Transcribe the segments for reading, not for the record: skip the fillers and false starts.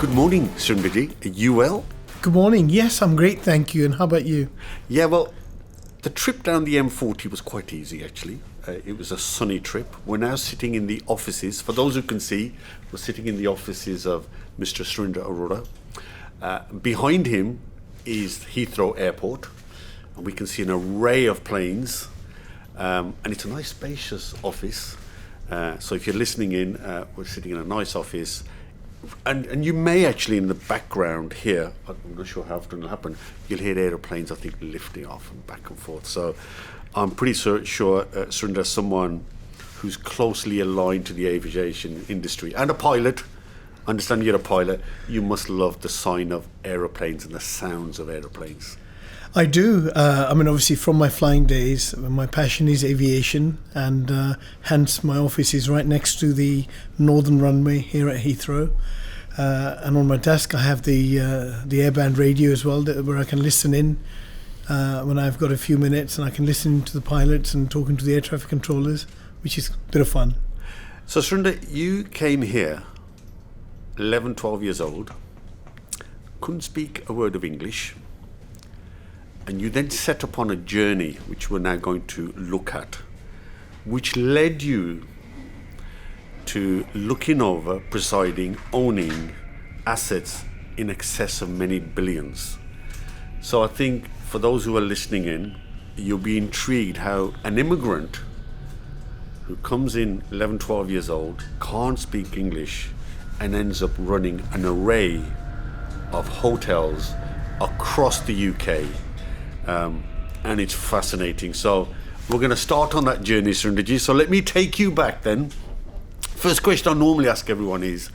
Good morning, Surinder. Are you well? Good morning. Yes, I'm great, thank you. And how about you? Yeah, well, the trip down the M40 was quite easy, actually. It was a sunny trip. We're now sitting in the offices. For those who can see, we're sitting in the offices of Mr. Surinder Arora. Behind him is Heathrow Airport, and we can see an array of planes. And it's a nice, spacious office. So if you're listening in, we're sitting in a nice office. And you may actually, in the background here, I'm not sure how often it'll happen, you'll hear aeroplanes, I think, lifting off and back and forth. So I'm pretty sure Surinder, someone who's closely aligned to the aviation industry and a pilot. I understand you're a pilot. You must love the sign of aeroplanes and the sounds of aeroplanes. I do. Obviously, from my flying days, my passion is aviation, and hence my office is right next to the northern runway here at Heathrow. And on my desk, I have the airband radio as well, where I can listen in when I've got a few minutes, and I can listen to the pilots and talking to the air traffic controllers, which is a bit of fun. So, Surinder, you came here 11, 12 years old, couldn't speak a word of English. And you then set upon a journey, which we're now going to look at, which led you to looking over, presiding, owning assets in excess of many billions. So I think for those who are listening in, you'll be intrigued how an immigrant who comes in 11, 12 years old, can't speak English, and ends up running an array of hotels across the UK. And it's fascinating. So we're going to start on that journey, Surinder. So let me take you back then. First question I normally ask everyone is,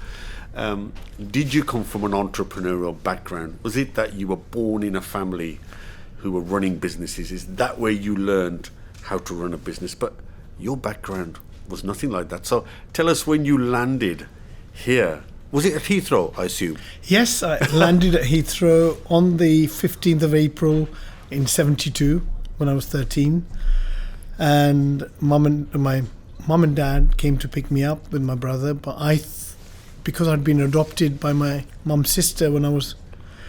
did you come from an entrepreneurial background? Was it that you were born in a family who were running businesses? Is that where you learned how to run a business? But your background was nothing like that. So tell us when you landed here. Was it at Heathrow, I assume? Yes, I landed at Heathrow on the 15th of April in 72 when I was 13, and my mum and dad came to pick me up with my brother, but because I'd been adopted by my mum's sister when I was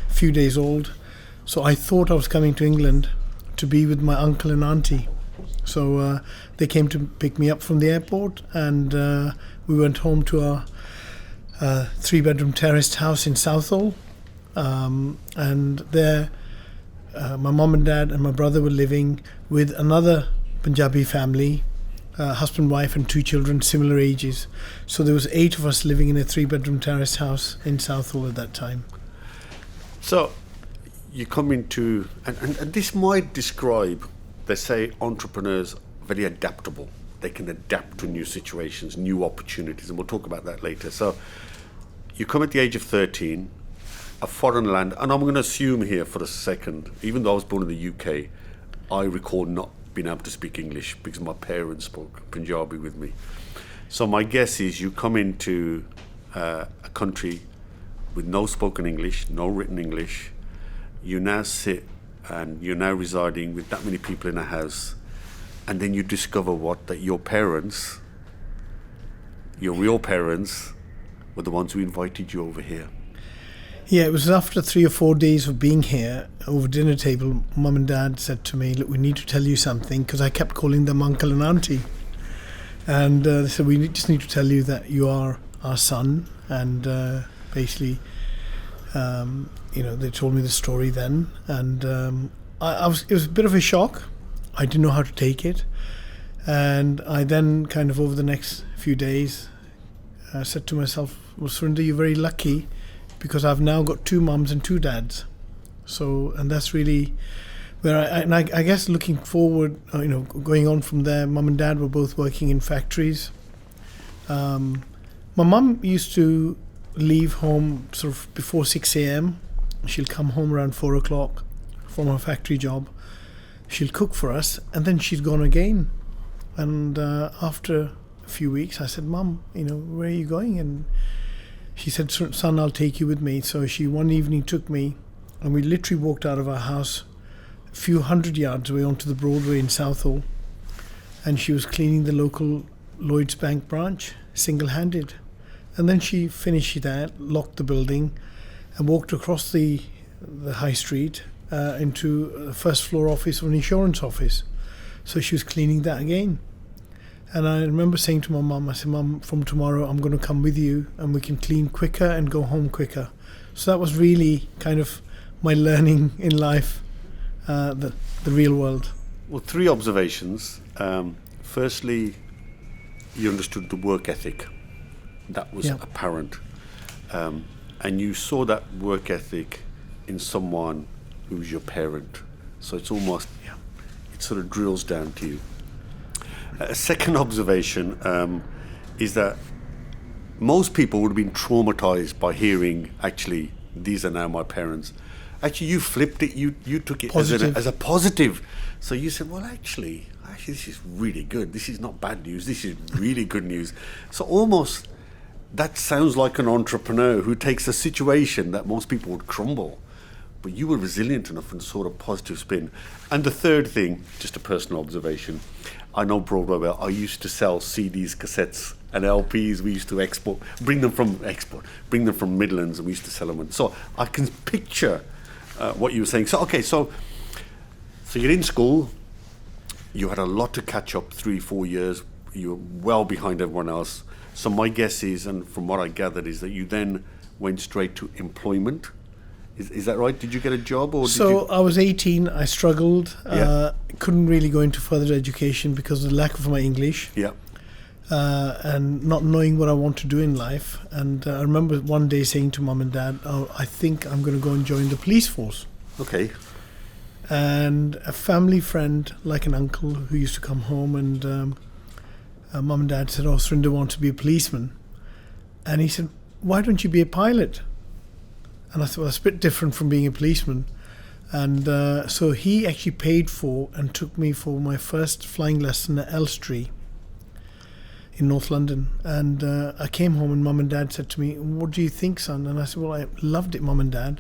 a few days old, so I thought I was coming to England to be with my uncle and auntie. So they came to pick me up from the airport, and we went home to our 3-bedroom terraced house in Southall, and there my mum and dad and my brother were living with another Punjabi family, husband, wife and 2 children, similar ages. So there was 8 of us living in a 3-bedroom terrace house in Southall at that time. So you come into, and this might describe, they say entrepreneurs very adaptable. They can adapt to new situations, new opportunities, and we'll talk about that later. So you come at the age of 13, a foreign land, and I'm going to assume here for a second, even though I was born in the UK, I recall not being able to speak English because my parents spoke Punjabi with me. So my guess is you come into a country with no spoken English, no written English. You now sit and you're now residing with that many people in a house, and then you discover that your parents, your real parents, were the ones who invited you over here. Yeah, it was after 3 or 4 days of being here, over dinner table, mum and dad said to me, look, we need to tell you something, because I kept calling them uncle and auntie. And they said, just need to tell you that you are our son. And basically, they told me the story then. And it was a bit of a shock. I didn't know how to take it. And I then kind of over the next few days said to myself, well, Surinder, you're very lucky, because I've now got 2 mums and 2 dads. So, and that's really where I guess looking forward, going on from there, mum and dad were both working in factories. My mum used to leave home sort of before 6 a.m. She'll come home around 4 o'clock from her factory job. She'll cook for us, and then she's gone again. And after a few weeks, I said, Mum, where are you going? And she said, son, I'll take you with me. So she one evening took me, and we literally walked out of our house a few 100 yards away onto the Broadway in Southall, and she was cleaning the local Lloyds Bank branch single-handed. And then she finished that, locked the building, and walked across the high street into the first floor office of an insurance office. So she was cleaning that again. And I remember saying to my mum, I said, Mum, from tomorrow I'm going to come with you and we can clean quicker and go home quicker. So that was really kind of my learning in life, the real world. Well, 3 observations. Firstly, you understood the work ethic. That was apparent. And you saw that work ethic in someone who was your parent. So it's almost, it sort of drills down to you. A second observation is that most people would have been traumatized by hearing, actually, these are now my parents. Actually, you flipped it, you took it as a positive. So you said, well, actually, this is really good. This is not bad news. This is really good news. So almost, that sounds like an entrepreneur who takes a situation that most people would crumble. But you were resilient enough and saw a positive spin. And the third thing, just a personal observation, I know Broadway well. I used to sell CDs, cassettes, and LPs. We used to bring them from Midlands, and we used to sell them. So I can picture what you were saying. So you're in school. You had a lot to catch up, 3-4 years. You were well behind everyone else. So my guess is, and from what I gathered, is that you then went straight to employment. Is that right? Did you get a job, or I was 18. I struggled. Couldn't really go into further education because of the lack of my English. Yeah. And not knowing what I want to do in life. And I remember one day saying to Mum and Dad, "Oh, I think I'm going to go and join the police force." Okay. And a family friend, like an uncle, who used to come home, and Mum and Dad said, "Oh, Surinder wants to be a policeman," and he said, "Why don't you be a pilot?" And I thought, well, that's a bit different from being a policeman. And so he actually paid for and took me for my first flying lesson at Elstree in North London. And I came home and Mum and Dad said to me, "What do you think, son?" And I said, "Well, I loved it, Mum and Dad.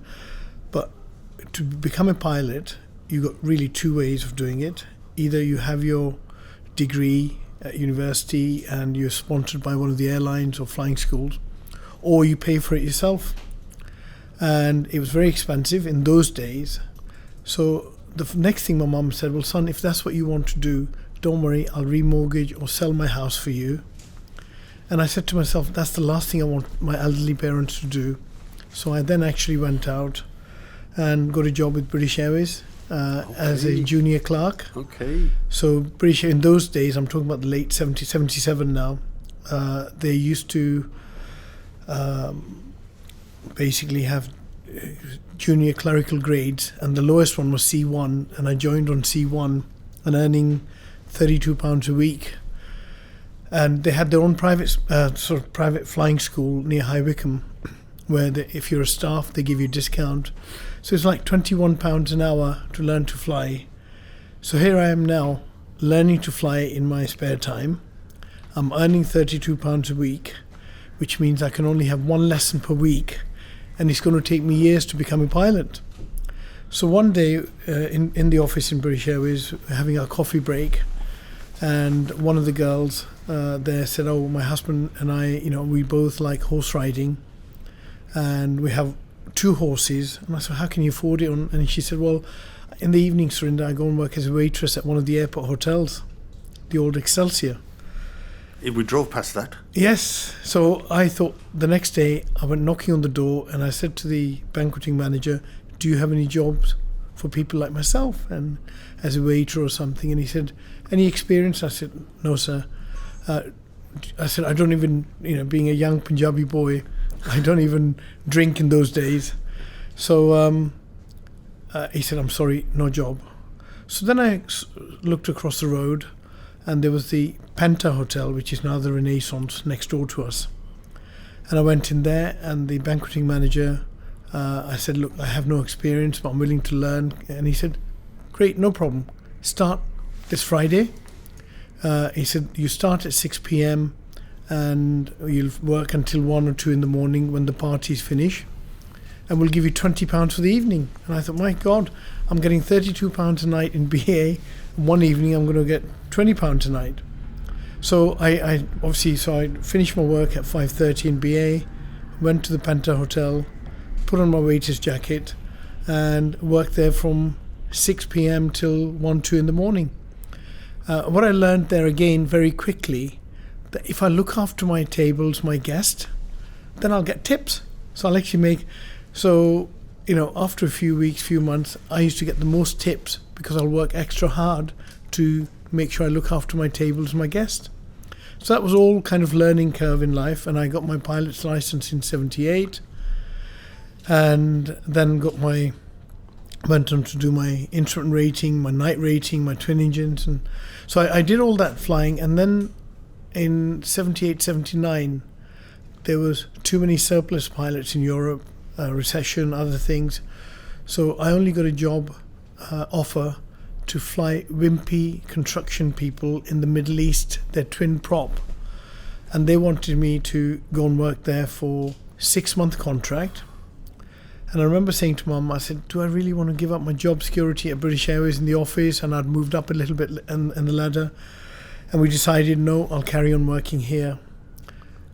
But to become a pilot, you've got really 2 ways of doing it. Either you have your degree at university and you're sponsored by one of the airlines or flying schools, or you pay for it yourself." And it was very expensive in those days. So the next thing my mum said, "Well, son, if that's what you want to do, don't worry, I'll remortgage or sell my house for you." And I said to myself, that's the last thing I want my elderly parents to do. So I then actually went out and got a job with British Airways as a junior clerk. Okay. So British, in those days, I'm talking about the late 70s, 77 now, they used to basically have junior clerical grades, and the lowest one was C1, and I joined on C1 and earning £32 a week. And they had their own private private flying school near High Wycombe, where if you're a staff, they give you a discount. So it's like £21 an hour to learn to fly. So here I am now, learning to fly in my spare time. I'm earning £32 a week, which means I can only have 1 lesson per week, and it's going to take me years to become a pilot. So one day in the office in British Airways, we're having our coffee break, and one of the girls there said, "Oh, my husband and I, we both like horse riding, and we have 2 horses." And I said, "How can you afford it?" And she said, "Well, in the evening, Surinder, I go and work as a waitress at one of the airport hotels, the old Excelsior." We drove past that. Yes. So I thought the next day I went knocking on the door, and I said to the banqueting manager, "Do you have any jobs for people like myself, and as a waiter or something?" And he said, "Any experience?" I said, "No, sir." I said, "I don't even, being a young Punjabi boy, I don't even drink in those days." So he said, "I'm sorry, no job." So then I looked across the road, and there was the Penta Hotel, which is now the Renaissance, next door to us. And I went in there, and the banqueting manager, I said, "Look, I have no experience, but I'm willing to learn." And he said, "Great, no problem. Start this Friday." He said, "You start at 6 p.m. and you'll work until 1 or 2 in the morning when the parties finish, and we'll give you £20 for the evening." And I thought, my God, I'm getting £32 a night in BA, and one evening I'm going to get £20 a night. So I obviously, so I finished my work at 5:30 in BA, went to the Penta Hotel, put on my waiter's jacket, and worked there from 6 p.m. till 1, 2 in the morning. What I learned there again very quickly, that if I look after my tables, my guests, then I'll get tips. So I'll actually make, so, you know, after a few weeks, few months, I used to get the most tips because I'll work extra hard to make sure I look after my tables, my guests. So that was all kind of learning curve in life, and I got my pilot's license in 78, and then went on to do my instrument rating, my night rating, my twin engines, and so I did all that flying. And then in 78, 79, there was too many surplus pilots in Europe, recession, other things. So I only got a job offer to fly wimpy construction people in the Middle East, their twin prop. And they wanted me to go and work there for 6-month contract. And I remember saying to Mum, I said, do I really want to give up my job security at British Airways in the office? And I'd moved up a little bit in the ladder. And we decided, no, I'll carry on working here.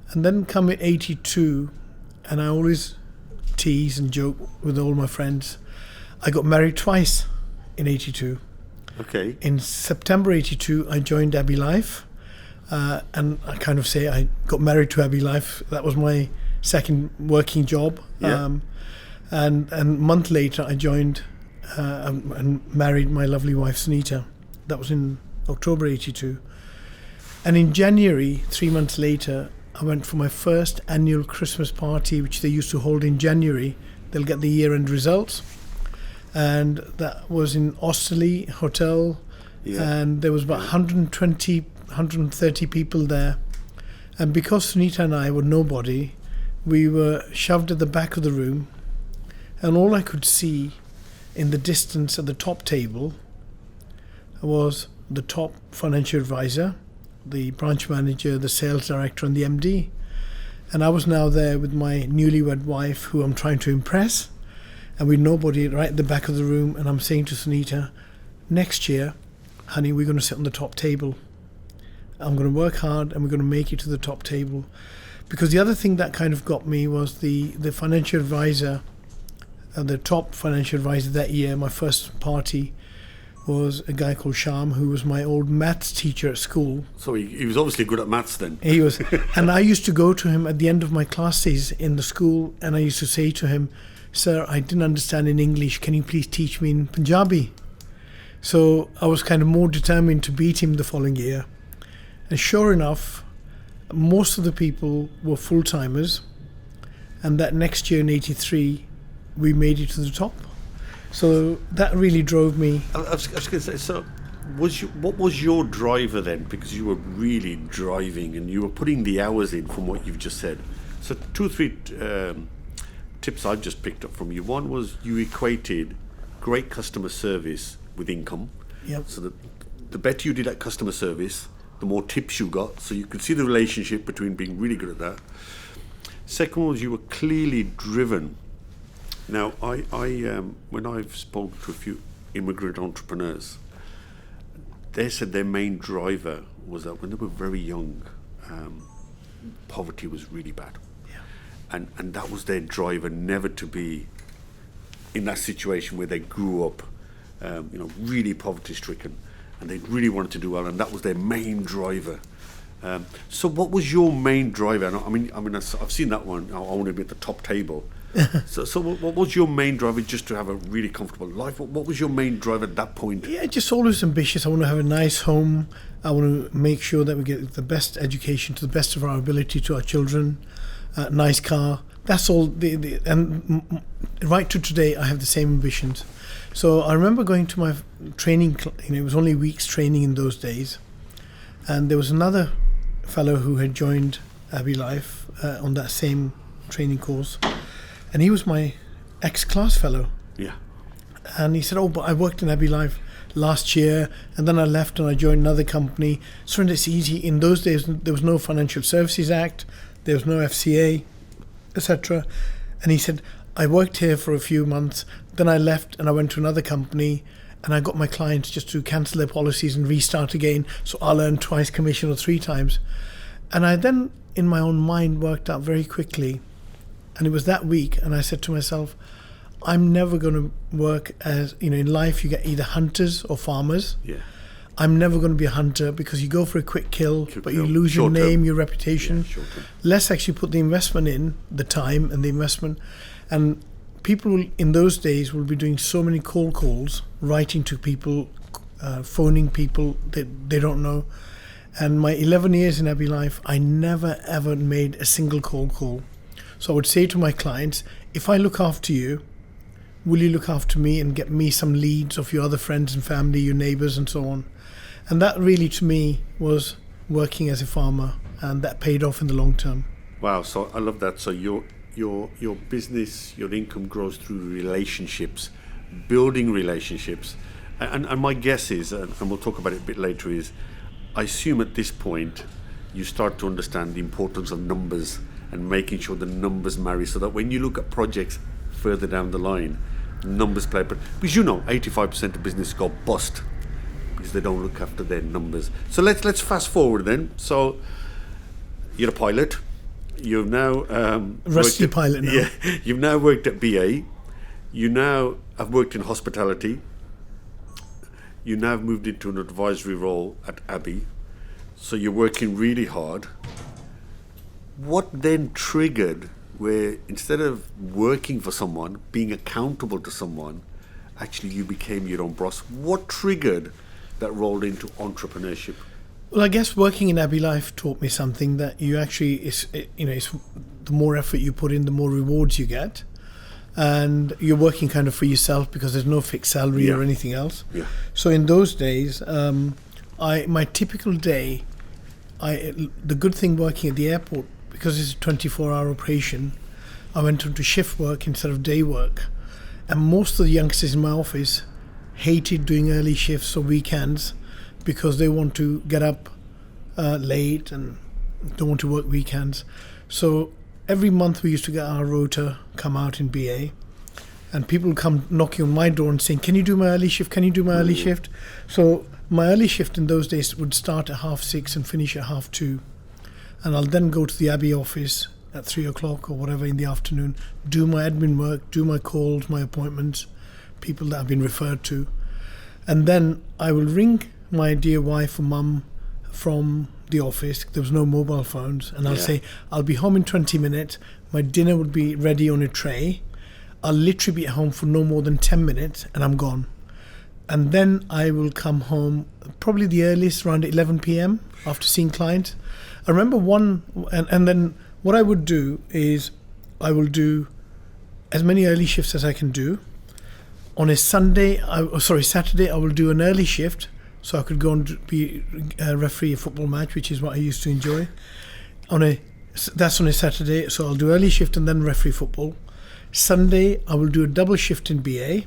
And then come at 82, and I always tease and joke with all my friends, I got married twice in 82. Okay. In September 82, I joined Abbey Life. And I kind of say I got married to Abbey Life. That was my second working job. Yeah. And a month later, I joined and married my lovely wife, Sunita. That was in October 82. And in January, 3 months later, I went for my first annual Christmas party, which they used to hold in January. They'll get the year-end results. And that was in Osterley Hotel. Yeah. And there was about 120, 130 people there. And because Sunita and I were nobody, we were shoved at the back of the room. And all I could see in the distance at the top table was the top financial advisor, the branch manager, the sales director, and the MD. And I was now there with my newlywed wife, who I'm trying to impress, and with nobody right at the back of the room. And I'm saying to Sunita, next year, honey, we're going to sit on the top table. I'm going to work hard, and we're going to make it to the top table. Because the other thing that kind of got me was the financial advisor, the top financial advisor that year, my first party, was a guy called Sham, who was my old maths teacher at school. So he was obviously good at maths then. He was. And I used to go to him at the end of my classes in the school, and I used to say to him, sir, I didn't understand in English, can you please teach me in Punjabi? So I was kind of more determined to beat him the following year. And sure enough, most of the people were full-timers, and that next year in 83, we made it to the top. So that really drove me. I was going to say, so what was your driver then? Because you were really driving and you were putting the hours in from what you've just said. So 2 or 3 tips I've just picked up from you. One was you equated great customer service with income. Yep. So the better you did at customer service, the more tips you got. So you could see the relationship between being really good at that. Second was you were clearly driven. Now, I when I've spoken to a few immigrant entrepreneurs, they said their main driver was that when they were very young, poverty was really bad. Yeah. And that was their driver, never to be in that situation where they grew up, really poverty-stricken, and they really wanted to do well, and that was their main driver. So what was your main driver? I mean, I've seen that one. I want to be at the top table. So what was your main driver, just to have a really comfortable life? What was your main driver at that point? Yeah, just always ambitious. I want to have a nice home. I want to make sure that we get the best education to the best of our ability to our children. Nice car. That's all. And right to today, I have the same ambitions. So I remember going to my training. It was only weeks training in those days, and there was another fellow who had joined Abbey Life on that same training course. And he was my ex-class fellow. Yeah. And he said, but I worked in Abbey Life last year, and then I left and I joined another company. Surinder, it's easy. In those days, there was no Financial Services Act, there was no FCA, etc. And he said, I worked here for a few months, then I left and I went to another company, and I got my clients just to cancel their policies and restart again, so I'll earn twice commission or 3 times. And I then, in my own mind, worked out very quickly, and it was that week, and I said to myself, I'm never going to work as, in life you get either hunters or farmers. Yeah. I'm never going to be a hunter, because you go for a quick kill, but you lose your name, your reputation. Yeah, Let's actually put the investment in, the time and the investment. And people in those days will be doing so many cold calls, writing to people, phoning people that they don't know. And my 11 years in Abbey Life, I never ever made a single cold call. So I would say to my clients, if I look after you, will you look after me and get me some leads of your other friends and family, your neighbours and so on? And that really, to me, was working as a farmer, and that paid off in the long term. Wow, so I love that. So your business, your income grows through relationships, building relationships. And my guess is, and we'll talk about it a bit later, is I assume at this point you start to understand the importance of numbers and making sure the numbers marry, so that when you look at projects further down the line, numbers play. Because 85% of business go bust because they don't look after their numbers. So let's fast forward then. So you're a pilot. You've now rusty pilot now. Yeah, you've now worked at BA. You now have worked in hospitality. You now have moved into an advisory role at Abbey. So you're working really hard. What then triggered where, instead of working for someone, being accountable to someone, actually you became your own boss? What triggered that rolled into entrepreneurship? Well, I guess working in Abbey Life taught me something, that you actually, it's the more effort you put in, the more rewards you get. And you're working kind of for yourself, because there's no fixed salary or anything else. Yeah. So in those days, my typical day, the good thing working at the airport, because it's a 24-hour operation, I went into shift work instead of day work. And most of the youngsters in my office hated doing early shifts or weekends, because they want to get up late and don't want to work weekends. So every month we used to get our rota come out in BA, and people would come knocking on my door and saying, can you do my early shift? Can you do my early shift? So my early shift in those days would start at 6:30 and finish at 2:30. And I'll then go to the Abbey office at 3 o'clock or whatever in the afternoon, do my admin work, do my calls, my appointments, people that have been referred to. And then I will ring my dear wife or mum from the office. There was no mobile phones. And I'll say, I'll be home in 20 minutes. My dinner would be ready on a tray. I'll literally be at home for no more than 10 minutes and I'm gone. And then I will come home probably the earliest around 11 p.m. after seeing clients. I remember and then what I would do is I will do as many early shifts as I can do. On a Saturday, I will do an early shift, so I could go and be referee a football match, which is what I used to enjoy. That's on a Saturday, so I'll do early shift and then referee football. Sunday, I will do a double shift in BA,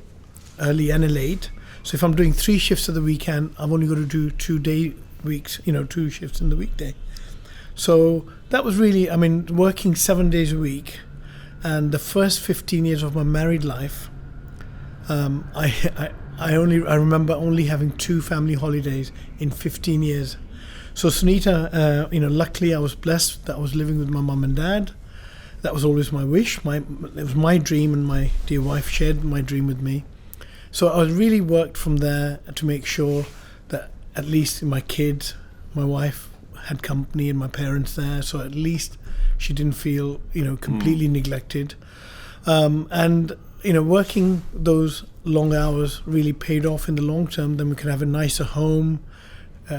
early and a late. So if I'm doing 3 shifts of the weekend, I've only got to do 2 shifts in the weekday. So that was really, working 7 days a week. And the first 15 years of my married life, I remember only having 2 family holidays in 15 years. So Sunita, luckily I was blessed that I was living with my mum and dad. That was always my wish. It was my dream, and my dear wife shared my dream with me. So I really worked from there to make sure that at least my kids, my wife had company and my parents there, so at least she didn't feel, completely neglected. Working those long hours really paid off in the long term. Then we could have a nicer home,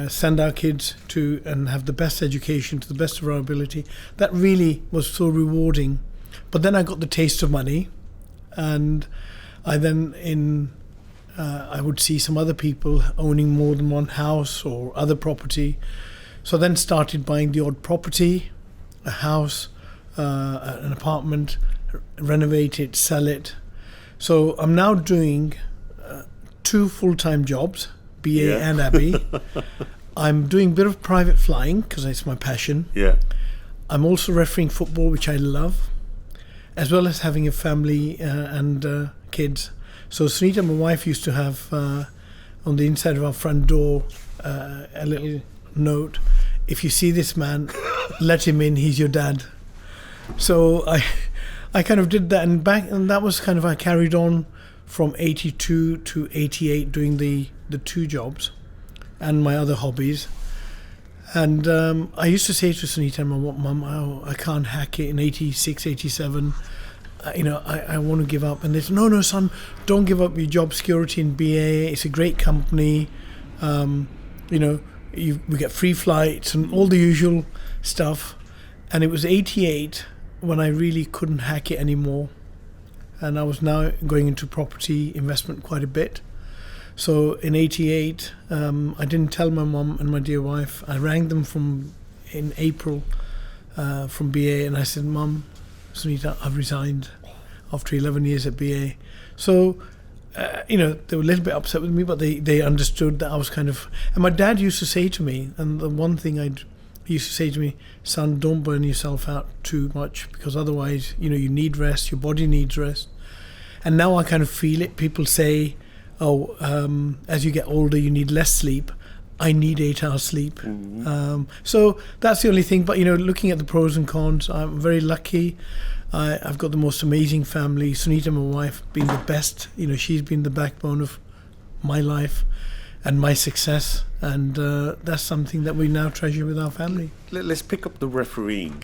send our kids to and have the best education to the best of our ability. That really was so rewarding. But then I got the taste of money, and I would see some other people owning more than one house or other property. So I then started buying the odd property, a house, an apartment, renovate it, sell it. So I'm now doing 2 full-time jobs, BA and Abbey. I'm doing a bit of private flying because it's my passion. Yeah. I'm also refereeing football, which I love, as well as having a family and kids. So Sunita, my wife, used to have on the inside of our front door a little note: if you see this man, let him in, he's your dad. So I kind of did that, and that was kind of, I carried on from 82 to 88 doing the 2 jobs and my other hobbies. And I used to say to Sunita and my mum, oh, I can't hack it in 86, 87. I want to give up. And they said, no, son, don't give up your job security in BA. It's a great company. We get free flights and all the usual stuff. And it was 88 when I really couldn't hack it anymore. And I was now going into property investment quite a bit. So in 88, I didn't tell my mum and my dear wife. I rang them in April from BA, and I said, Mum, Sunita, I've resigned after 11 years at BA. So, they were a little bit upset with me, but they understood that I was kind of... And my dad used to say to me, and the one thing he used to say to me, son, don't burn yourself out too much, because otherwise, you need rest, your body needs rest. And now I kind of feel it. People say, as you get older, you need less sleep. I need 8 hours sleep. Mm-hmm. So that's the only thing. But, looking at the pros and cons, I'm very lucky. I've got the most amazing family. Sunita, my wife, being the best. She's been the backbone of my life and my success. And that's something that we now treasure with our family. Let's pick up the refereeing.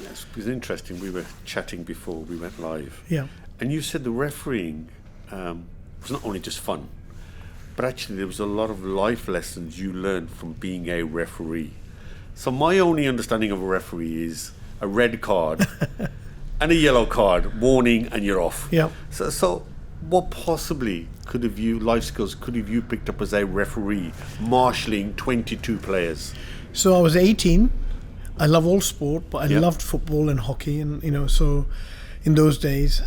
Yes, it was interesting. We were chatting before we went live. Yeah. And you said the refereeing was not only just fun, but actually there was a lot of life lessons you learned from being a referee. So my only understanding of a referee is a red card and a yellow card, warning, and you're off. Yeah. So what possibly life skills could have you picked up as a referee, marshalling 22 players? So I was 18. I love all sport, but I loved football and hockey, and so in those days,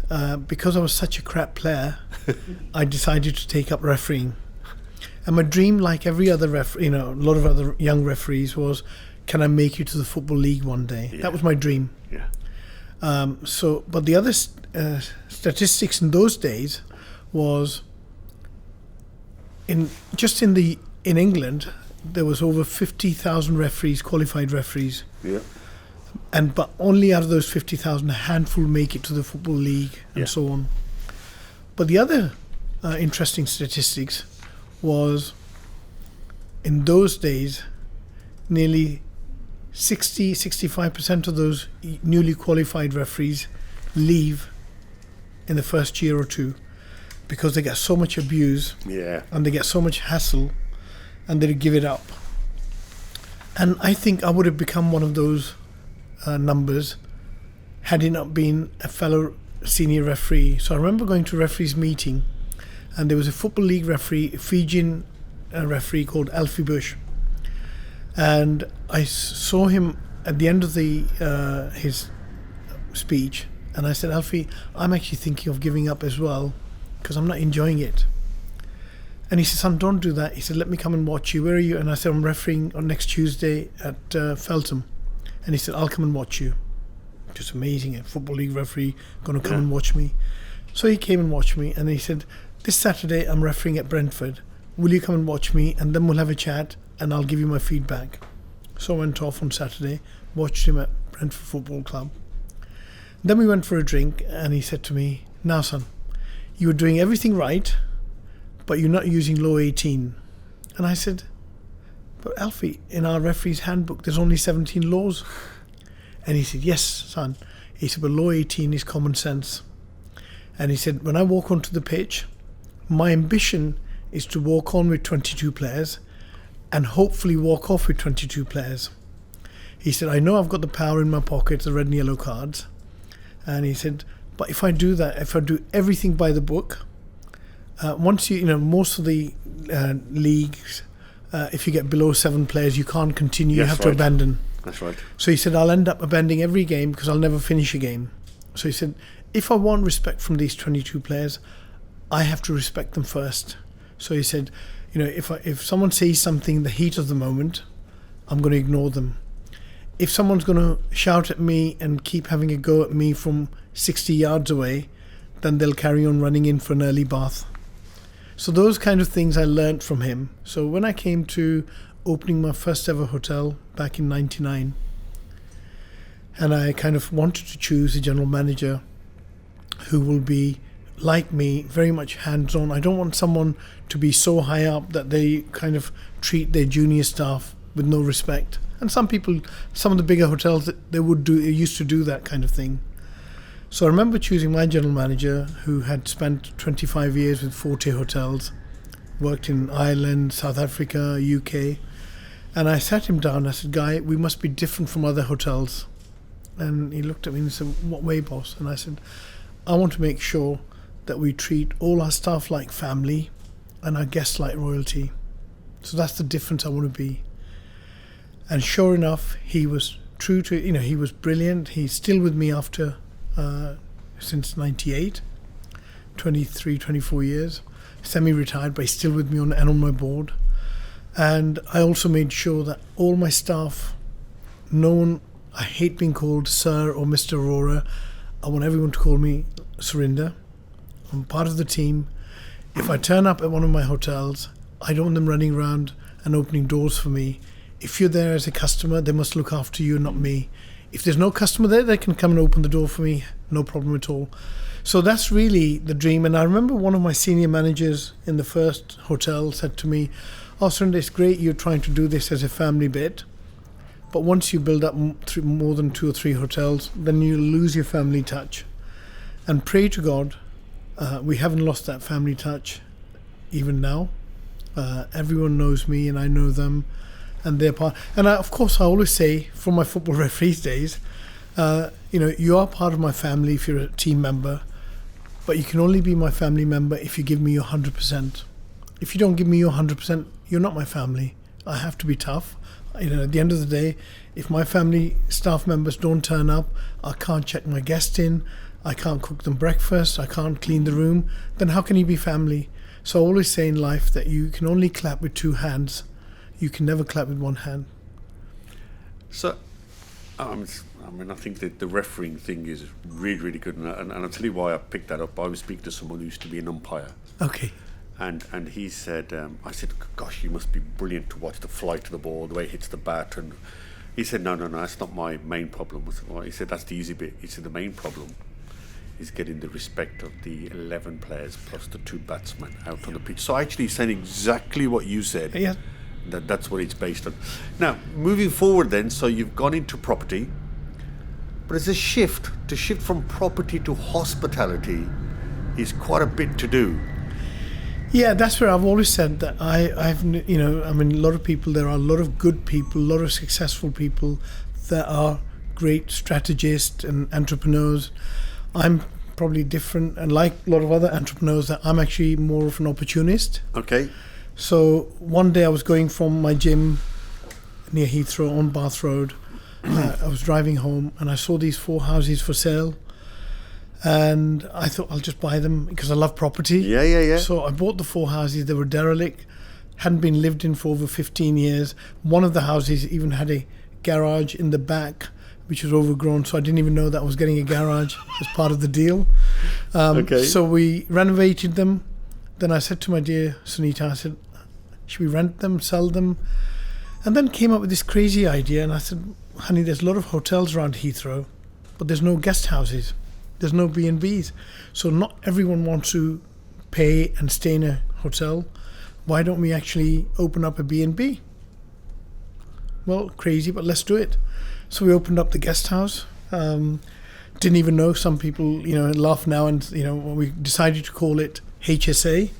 because I was such a crap player, I decided to take up refereeing. And my dream, like every other a lot of other young referees, was, can I make it to the Football League one day? Yeah. That was my dream. Yeah. But the other statistics in those days was, in England, there was over 50,000 referees, qualified referees. Yeah. But only out of those 50,000, a handful make it to the Football League and so on. But the other interesting statistics was, in those days, nearly 65% of those newly qualified referees leave in the first year or two because they get so much abuse and they get so much hassle and they give it up. And I think I would have become one of those numbers had he not been a fellow senior referee. So I remember going to a referees meeting, and there was a Football League referee, a Fijian referee called Alfie Bush, and I saw him at the end of his speech, and I said, Alfie, I'm actually thinking of giving up as well because I'm not enjoying it. And he said, son, don't do that. He said, let me come and watch you. Where are you? And I said, I'm refereeing on next Tuesday at Feltham. And he said, I'll come and watch you. Just amazing, a Football League referee going to come and watch me. So he came and watched me, and he said, this Saturday I'm refereeing at Brentford. Will you come and watch me, and then we'll have a chat and I'll give you my feedback. So I went off on Saturday, watched him at Brentford Football Club. Then we went for a drink, and he said to me, now son, you were doing everything right, but you're not using law 18. And I said, but Alfie, in our referee's handbook, there's only 17 laws. And he said, yes, son. He said, but law 18 is common sense. And he said, when I walk onto the pitch, my ambition is to walk on with 22 players and hopefully walk off with 22 players. He said, I know I've got the power in my pocket, the red and yellow cards. And he said, but if I do that, if I do everything by the book, once most of the leagues, if you get below 7 players, you can't continue, you have to abandon. That's right. So he said, I'll end up abandoning every game because I'll never finish a game. So he said, if I want respect from these 22 players, I have to respect them first. So he said, if someone says something in the heat of the moment, I'm going to ignore them. If someone's going to shout at me and keep having a go at me from 60 yards away, then they'll carry on running in for an early bath. So those kind of things I learnt from him. So when I came to opening my first ever hotel back in 99, and I kind of wanted to choose a general manager who will be like me, very much hands-on. I don't want someone to be so high up that they kind of treat their junior staff with no respect. And some people, some of the bigger hotels, they used to do that kind of thing. So I remember choosing my general manager, who had spent 25 years with Forte Hotels, worked in Ireland, South Africa, UK. And I sat him down. I said, "Guy, we must be different from other hotels." And he looked at me and said, "What way, boss?" And I said, "I want to make sure that we treat all our staff like family and our guests like royalty. So that's the difference I want to be." And sure enough, he was true to, he was brilliant. He's still with me after, since 98, 23, 24 years, semi-retired, but he's still with me on my board. And I also made sure that all my staff, I hate being called Sir or Mr. Arora. I want everyone to call me Surinder. I'm part of the team. If I turn up at one of my hotels, I don't want them running around and opening doors for me. If you're there as a customer, they must look after you, not me. If there's no customer there, they can come and open the door for me, no problem at all. So that's really the dream. And I remember one of my senior managers in the first hotel said to me, "Oh, Surinder, it's great you're trying to do this as a family bit, but once you build up more than 2 or 3 hotels, then you lose your family touch." And pray to God, we haven't lost that family touch even now. Everyone knows me and I know them, and they're part. And of course, I always say, from my football referees days, you are part of my family if you're a team member, but you can only be my family member if you give me your 100%. If you don't give me your 100%, you're not my family. I have to be tough. At the end of the day, if my family staff members don't turn up, I can't check my guests in, I can't cook them breakfast, I can't clean the room, then how can you be family? So I always say in life that you can only clap with 2 hands. You can never clap with 1 hand. So, I think that the refereeing thing is really, really good. And I'll tell you why I picked that up. I was speaking to someone who used to be an umpire. Okay. And he said, I said, "Gosh, you must be brilliant to watch the flight of the ball, the way it hits the bat." And he said, no, that's not my main problem. I said, "Well," he said, "that's the easy bit." He said, "The main problem is getting the respect of the 11 players plus the 2 batsmen out on the pitch." So actually he's saying exactly what you said. Yeah. That's what it's based on. Now, moving forward then, so you've gone into property, but it's a shift. To shift from property to hospitality is quite a bit to do. Yeah, that's where I've always said that a lot of people, there are a lot of good people, a lot of successful people that are great strategists and entrepreneurs. I'm probably different, and like a lot of other entrepreneurs, that I'm actually more of an opportunist. Okay. So one day I was going from my gym near Heathrow on Bath Road. I was driving home and I saw these 4 houses for sale. And I thought I'll just buy them because I love property. Yeah. So I bought the 4 houses. They were derelict, hadn't been lived in for over 15 years. One of the houses even had a garage in the back, which was overgrown. So I didn't even know that I was getting a garage as part of the deal. Okay. So we renovated them. Then I said to my dear Sunita, I said, "Should we rent them, sell them?" And then came up with this crazy idea. And I said, "Honey, there's a lot of hotels around Heathrow, but there's no guest houses. There's no B&Bs. So not everyone wants to pay and stay in a hotel. Why don't we actually open up a B&B? Well, crazy, but let's do it." So we opened up the guest house. Didn't even know. Some people, laugh now, and we decided to call it HSA.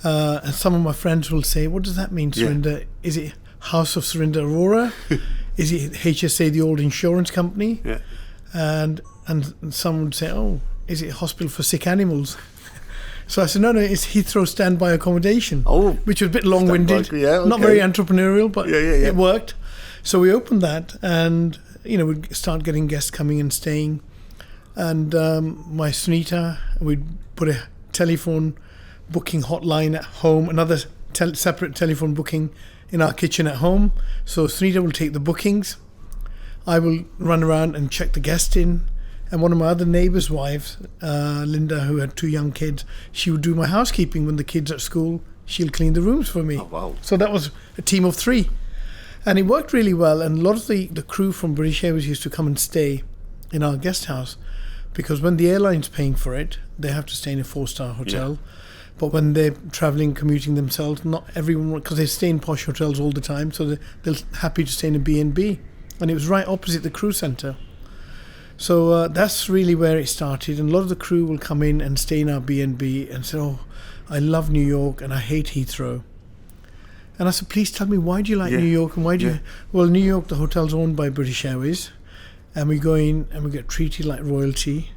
And some of my friends will say, "What does that mean, Surinder? Yeah. Is it House of Surinder Arora? Is it HSA, the old insurance company?" Yeah. And some would say, "Oh, is it hospital for sick animals?" So I said, no, it's Heathrow standby accommodation. Oh, which was a bit long-winded, yeah, okay. Not very entrepreneurial, but yeah. It worked. So we opened that, and we'd start getting guests coming and staying. And my Sunita, we'd put a telephone booking hotline at home, another separate telephone booking in our kitchen at home. So Sunita will take the bookings. I will run around and check the guest in, And one of my other neighbours' wives, Linda, who had 2 young kids, she would do my housekeeping when the kids are at school. She'll clean the rooms for me. Oh, wow. So that was a team of 3. And it worked really well. And a lot of the crew from British Airways used to come and stay in our guest house, because when the airline's paying for it, they have to stay in a 4-star hotel. Yeah. But when they're travelling, commuting themselves, not everyone, because they stay in posh hotels all the time, so they're happy to stay in a B&B. And it was right opposite the crew centre. So that's really where it started. And a lot of the crew will come in and stay in our B&B and say, oh, I love New York and I hate Heathrow. And I said, please tell me, why do you like New York? And why do you... Well, New York, the hotel's owned by British Airways. And we go in and we get treated like royalty.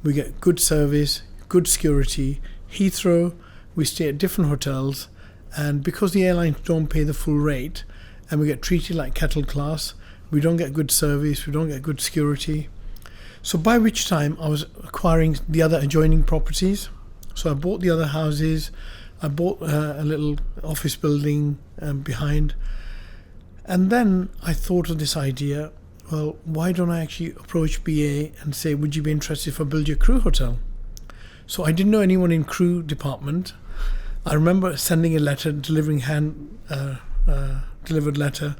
We get good service, good security. Heathrow, we stay at different hotels. And because the airlines don't pay the full rate and we get treated like cattle class, we don't get good service, we don't get good security. So by which time I was acquiring the other adjoining properties. So I bought the other houses. I bought a little office building behind. And then I thought of this idea, well, why don't I actually approach BA and say, would you be interested if I build your crew hotel? So I didn't know anyone in crew department. I remember sending a letter, delivering delivered letter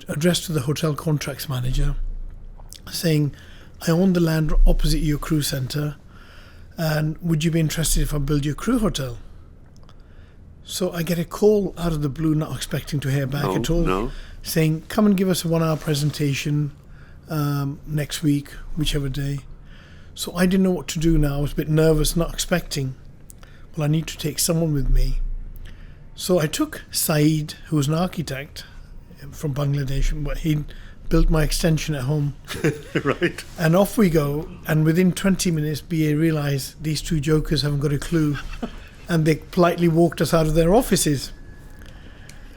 addressed to the hotel contracts manager, saying, I own the land opposite your crew centre, and would you be interested if I build your crew hotel? So I get a call out of the blue, not expecting to hear back at all, saying, come and give us a 1-hour presentation next week, whichever day. So I didn't know what to do now. I was a bit nervous, not expecting. Well, I need to take someone with me. So I took Saeed, who was an architect from Bangladesh, but he built my extension at home. Right. And off we go. And within 20 minutes, BA realised these 2 jokers haven't got a clue. And they politely walked us out of their offices.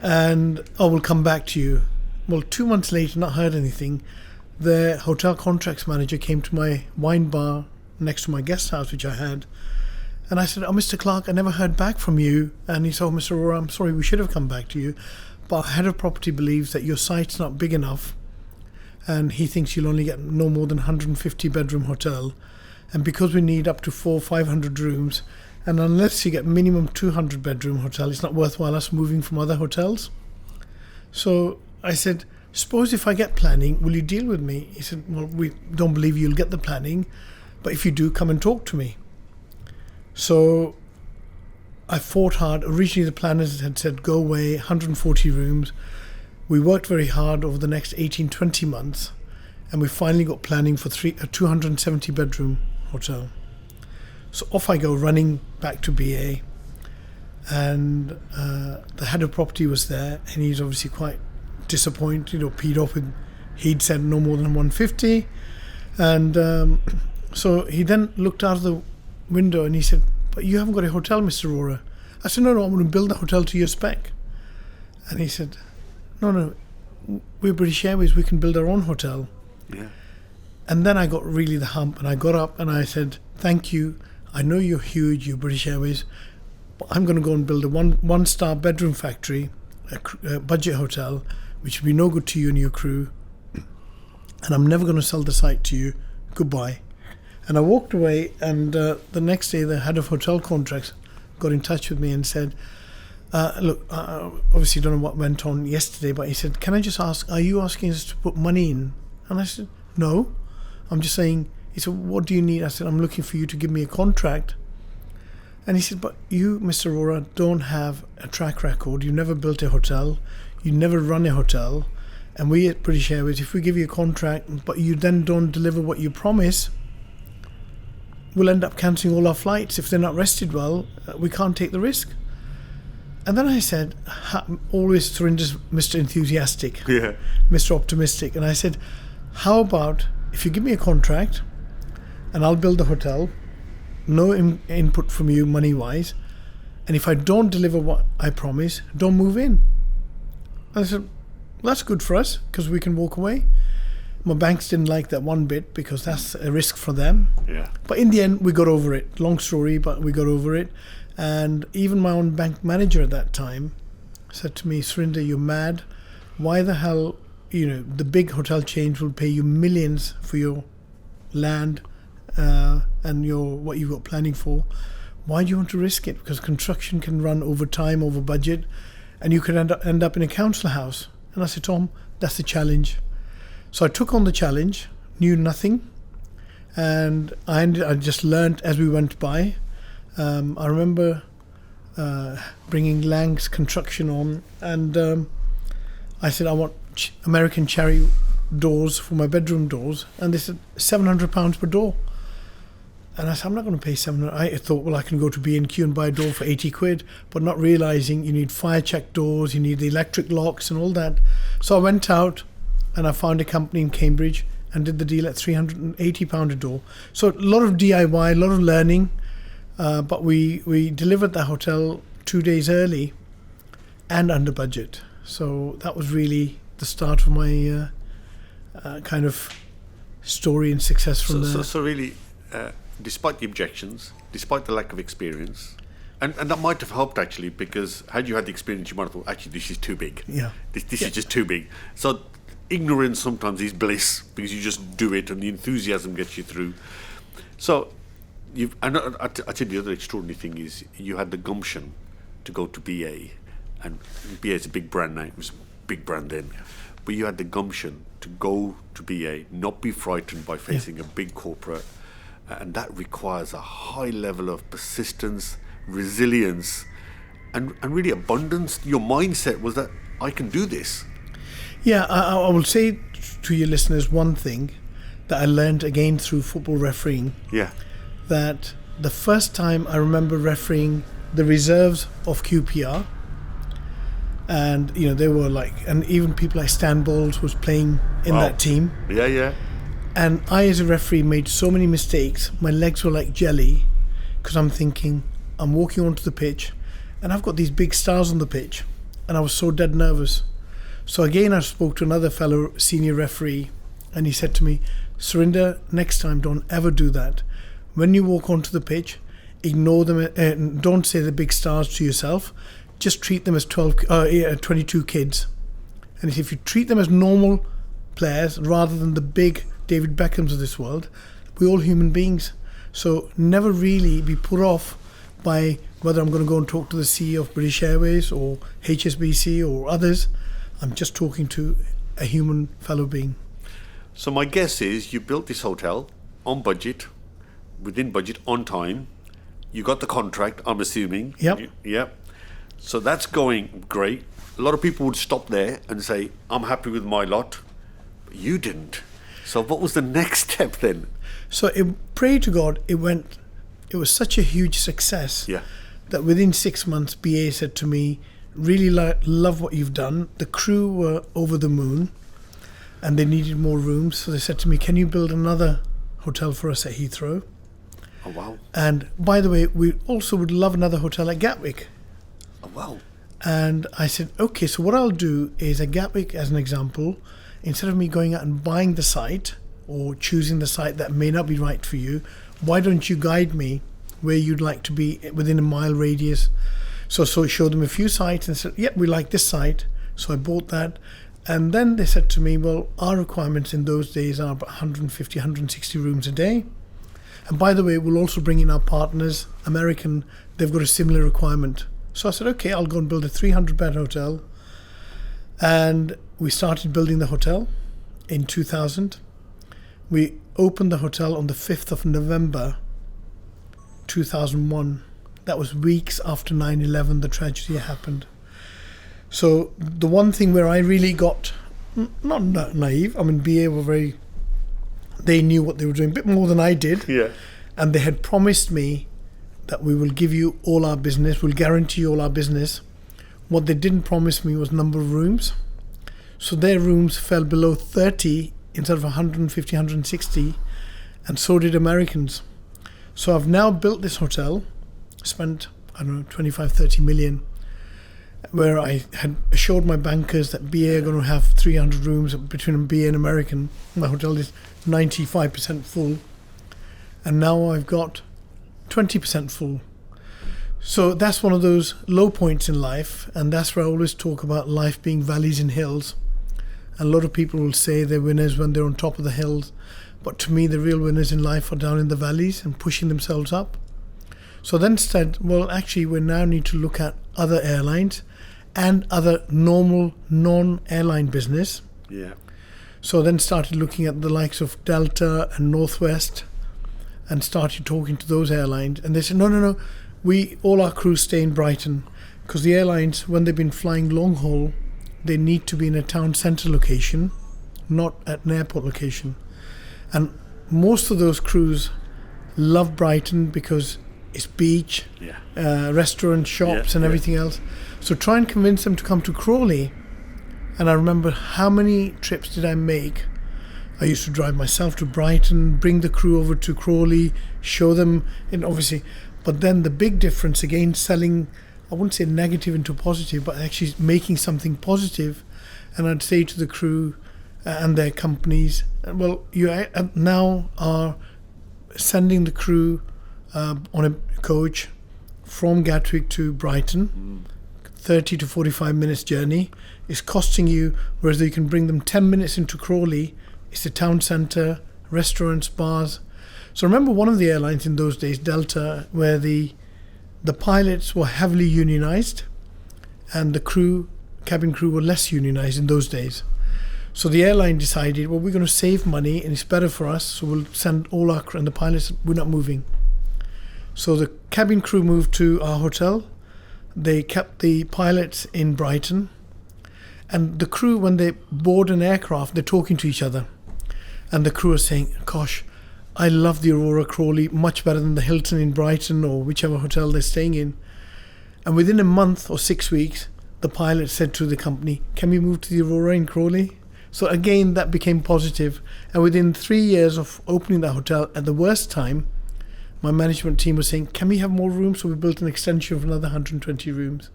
And, we'll come back to you. Well, 2 months later, not heard anything. The hotel contracts manager came to my wine bar next to my guest house, which I had. And I said, Mr. Clark, I never heard back from you. And he said, Mr. Arora, I'm sorry, we should have come back to you. But our head of property believes that your site's not big enough. And he thinks you'll only get no more than 150 bedroom hotel. And because we need up to 400-500 rooms, and unless you get minimum 200 bedroom hotel, it's not worthwhile us moving from other hotels. So I said, suppose if I get planning, will you deal with me? He said, well, we don't believe you'll get the planning, but if you do, come and talk to me. So I fought hard. Originally the planners had said, go away, 140 rooms. We worked very hard over the next 18-20 months, and we finally got planning for a 270 bedroom hotel. So off I go, running back to BA, and the head of property was there, and he's obviously quite disappointed or peed off with, he'd said no more than 150. And so he then looked out of the window and he said, but you haven't got a hotel, Mr. Arora. I said, no, I'm going to build the hotel to your spec. And he said, no, we're British Airways, we can build our own hotel. Yeah. And then I got really the hump, and I got up and I said, thank you, I know you're huge, you British Airways, but I'm going to go and build a one-star bedroom factory, a budget hotel, which will be no good to you and your crew, and I'm never going to sell the site to you, goodbye. And I walked away, and the next day the head of hotel contracts got in touch with me and said, look, obviously don't know what went on yesterday, but he said, can I just ask, are you asking us to put money in? And I said, no, I'm just saying. He said, what do you need? I said, I'm looking for you to give me a contract. And he said, but you, Mr. Arora, don't have a track record. You never built a hotel. You never run a hotel. And we at British Airways, if we give you a contract, but you then don't deliver what you promise, we'll end up cancelling all our flights. If they're not rested well, we can't take the risk. And then I said, always Surinder's Mr. Enthusiastic, Mr. Optimistic. And I said, how about if you give me a contract and I'll build the hotel, no input from you money-wise, and if I don't deliver what I promise, don't move in. I said, that's good for us because we can walk away. My banks didn't like that one bit because that's a risk for them. Yeah. But in the end, we got over it. Long story, but we got over it. And even my own bank manager at that time said to me, Surinder, you're mad. Why the hell, the big hotel chains will pay you millions for your land and what you've got planning for, why do you want to risk it? Because construction can run over time, over budget, and you could end up in a council house. And I said, Tom, that's the challenge. So I took on the challenge, knew nothing, and I just learned as we went by. I remember bringing Lang's construction on, and I said, I want American cherry doors for my bedroom doors, and they said £700 per door. And I said, I'm not going to pay 700. I thought, well, I can go to B&Q and buy a door for 80 quid, but not realising you need fire check doors, you need the electric locks and all that. So I went out and I found a company in Cambridge and did the deal at £380 a door. So a lot of DIY, a lot of learning, but we delivered that hotel 2 days early and under budget. So that was really the start of my kind of story and success from there. So really, despite the objections, despite the lack of experience, and that might have helped actually, because had you had the experience, you might have thought, actually, this is too big. Yeah. This is just too big. So ignorance sometimes is bliss, because you just do it and the enthusiasm gets you through. So I tell you, the other extraordinary thing is you had the gumption to go to BA, and BA is a big brand now. It was a big brand then. But you had the gumption to go to BA, not be frightened by facing a big corporate, and that requires a high level of persistence, resilience, and really abundance. Your mindset was that I can do this. Yeah, I will say to your listeners one thing that I learned again through football refereeing. Yeah. That the first time I remember refereeing the reserves of QPR, and they were like, and even people like Stan Bowles was playing in that team. Yeah. And I, as a referee, made so many mistakes. My legs were like jelly, because I'm thinking, I'm walking onto the pitch, and I've got these big stars on the pitch, and I was so dead nervous. So again, I spoke to another fellow senior referee, and he said to me, Surinder, next time don't ever do that. When you walk onto the pitch, ignore them, and don't say the big stars to yourself. Just treat them as 22 kids. And if you treat them as normal players rather than the big David Beckhams of this world, we're all human beings. So never really be put off by whether I'm going to go and talk to the CEO of British Airways or HSBC or others. I'm just talking to a human fellow being. So my guess is you built this hotel on budget, within budget, on time. You got the contract, I'm assuming. Yep. So that's going great. A lot of people would stop there and say, I'm happy with my lot. But you didn't. So what was the next step then? So pray to God, it was such a huge success that within 6 months, BA said to me, really love what you've done. The crew were over the moon and they needed more rooms. So they said to me, can you build another hotel for us at Heathrow? Oh, wow. And by the way, we also would love another hotel at Gatwick. Oh, wow. And I said, okay, so what I'll do is at Gatwick, as an example, instead of me going out and buying the site or choosing the site that may not be right for you, why don't you guide me where you'd like to be within a mile radius? So I showed them a few sites and said, we like this site. So I bought that. And then they said to me, well, our requirements in those days are about 150, 160 rooms a day. And by the way, we'll also bring in our partners, American, they've got a similar requirement. So I said, okay, I'll go and build a 300-bed hotel. And we started building the hotel in 2000. We opened the hotel on the 5th of November, 2001. That was weeks after 9/11, the tragedy happened. So the one thing where I really got, not naive, I mean, BA were they knew what they were doing, a bit more than I did. Yeah. And they had promised me that we will give you all our business, we'll guarantee you all our business. What they didn't promise me was number of rooms. So their rooms fell below 30 instead of 150, 160, and so did Americans. So I've now built this hotel, spent, 25, 30 million, where I had assured my bankers that BA are going to have 300 rooms between BA and American. My hotel is 95% full, and now I've got 20% full. So that's one of those low points in life, and that's where I always talk about life being valleys and hills. And a lot of people will say they're winners when they're on top of the hills. But to me, the real winners in life are down in the valleys and pushing themselves up. So then said, well, actually, we now need to look at other airlines and other normal non-airline business. Yeah. So then started looking at the likes of Delta and Northwest and started talking to those airlines. And they said, no, all our crews stay in Brighton, because the airlines, when they've been flying long haul, they need to be in a town centre location, not at an airport location. And most of those crews love Brighton because it's beach, restaurants, shops and everything else. So try and convince them to come to Crawley. And I remember how many trips did I make. I used to drive myself to Brighton, bring the crew over to Crawley, show them, and obviously, but then the big difference again, selling, I wouldn't say negative into positive, but actually making something positive. And I'd say to the crew and their companies, well, you now are sending the crew on a coach from Gatwick to Brighton, 30 to 45 minutes journey. Is costing you, whereas you can bring them 10 minutes into Crawley. It's a town centre, restaurants, bars. So remember one of the airlines in those days, Delta, where the pilots were heavily unionised and the cabin crew were less unionised in those days. So the airline decided, well, we're going to save money and it's better for us, so we'll send all our crew, and the pilots, we're not moving. So the cabin crew moved to our hotel. They kept the pilots in Brighton. And the crew, when they board an aircraft, they're talking to each other. And the crew are saying, gosh, I love the Arora Crawley much better than the Hilton in Brighton or whichever hotel they're staying in. And within a month or 6 weeks, the pilot said to the company, can we move to the Arora in Crawley? So again, that became positive. And within 3 years of opening that hotel, at the worst time, my management team was saying, can we have more rooms? So we built an extension of another 120 rooms.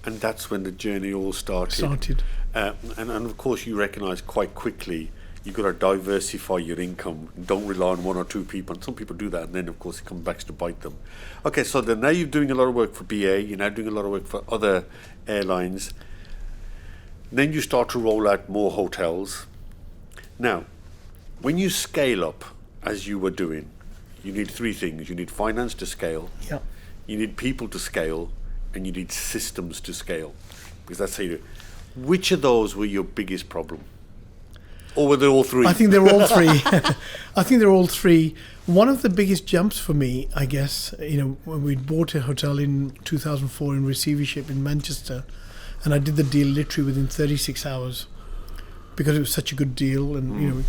And that's when the journey all started. And of course, you recognise quite quickly you've got to diversify your income. Don't rely on one or two people. And some people do that, and then, of course, it comes back to bite them. Okay, so then now you're doing a lot of work for BA. You're now doing a lot of work for other airlines. Then you start to roll out more hotels. Now, when you scale up, as you were doing, you need three things. You need finance to scale. Yeah. You need people to scale. And you need systems to scale, because that's how you do it. Which of those were your biggest problem? Or were they all three? I think they're all three. I think they're all three. One of the biggest jumps for me, I guess, when we bought a hotel in 2004 in receivership in Manchester, and I did the deal literally within 36 hours because it was such a good deal. And,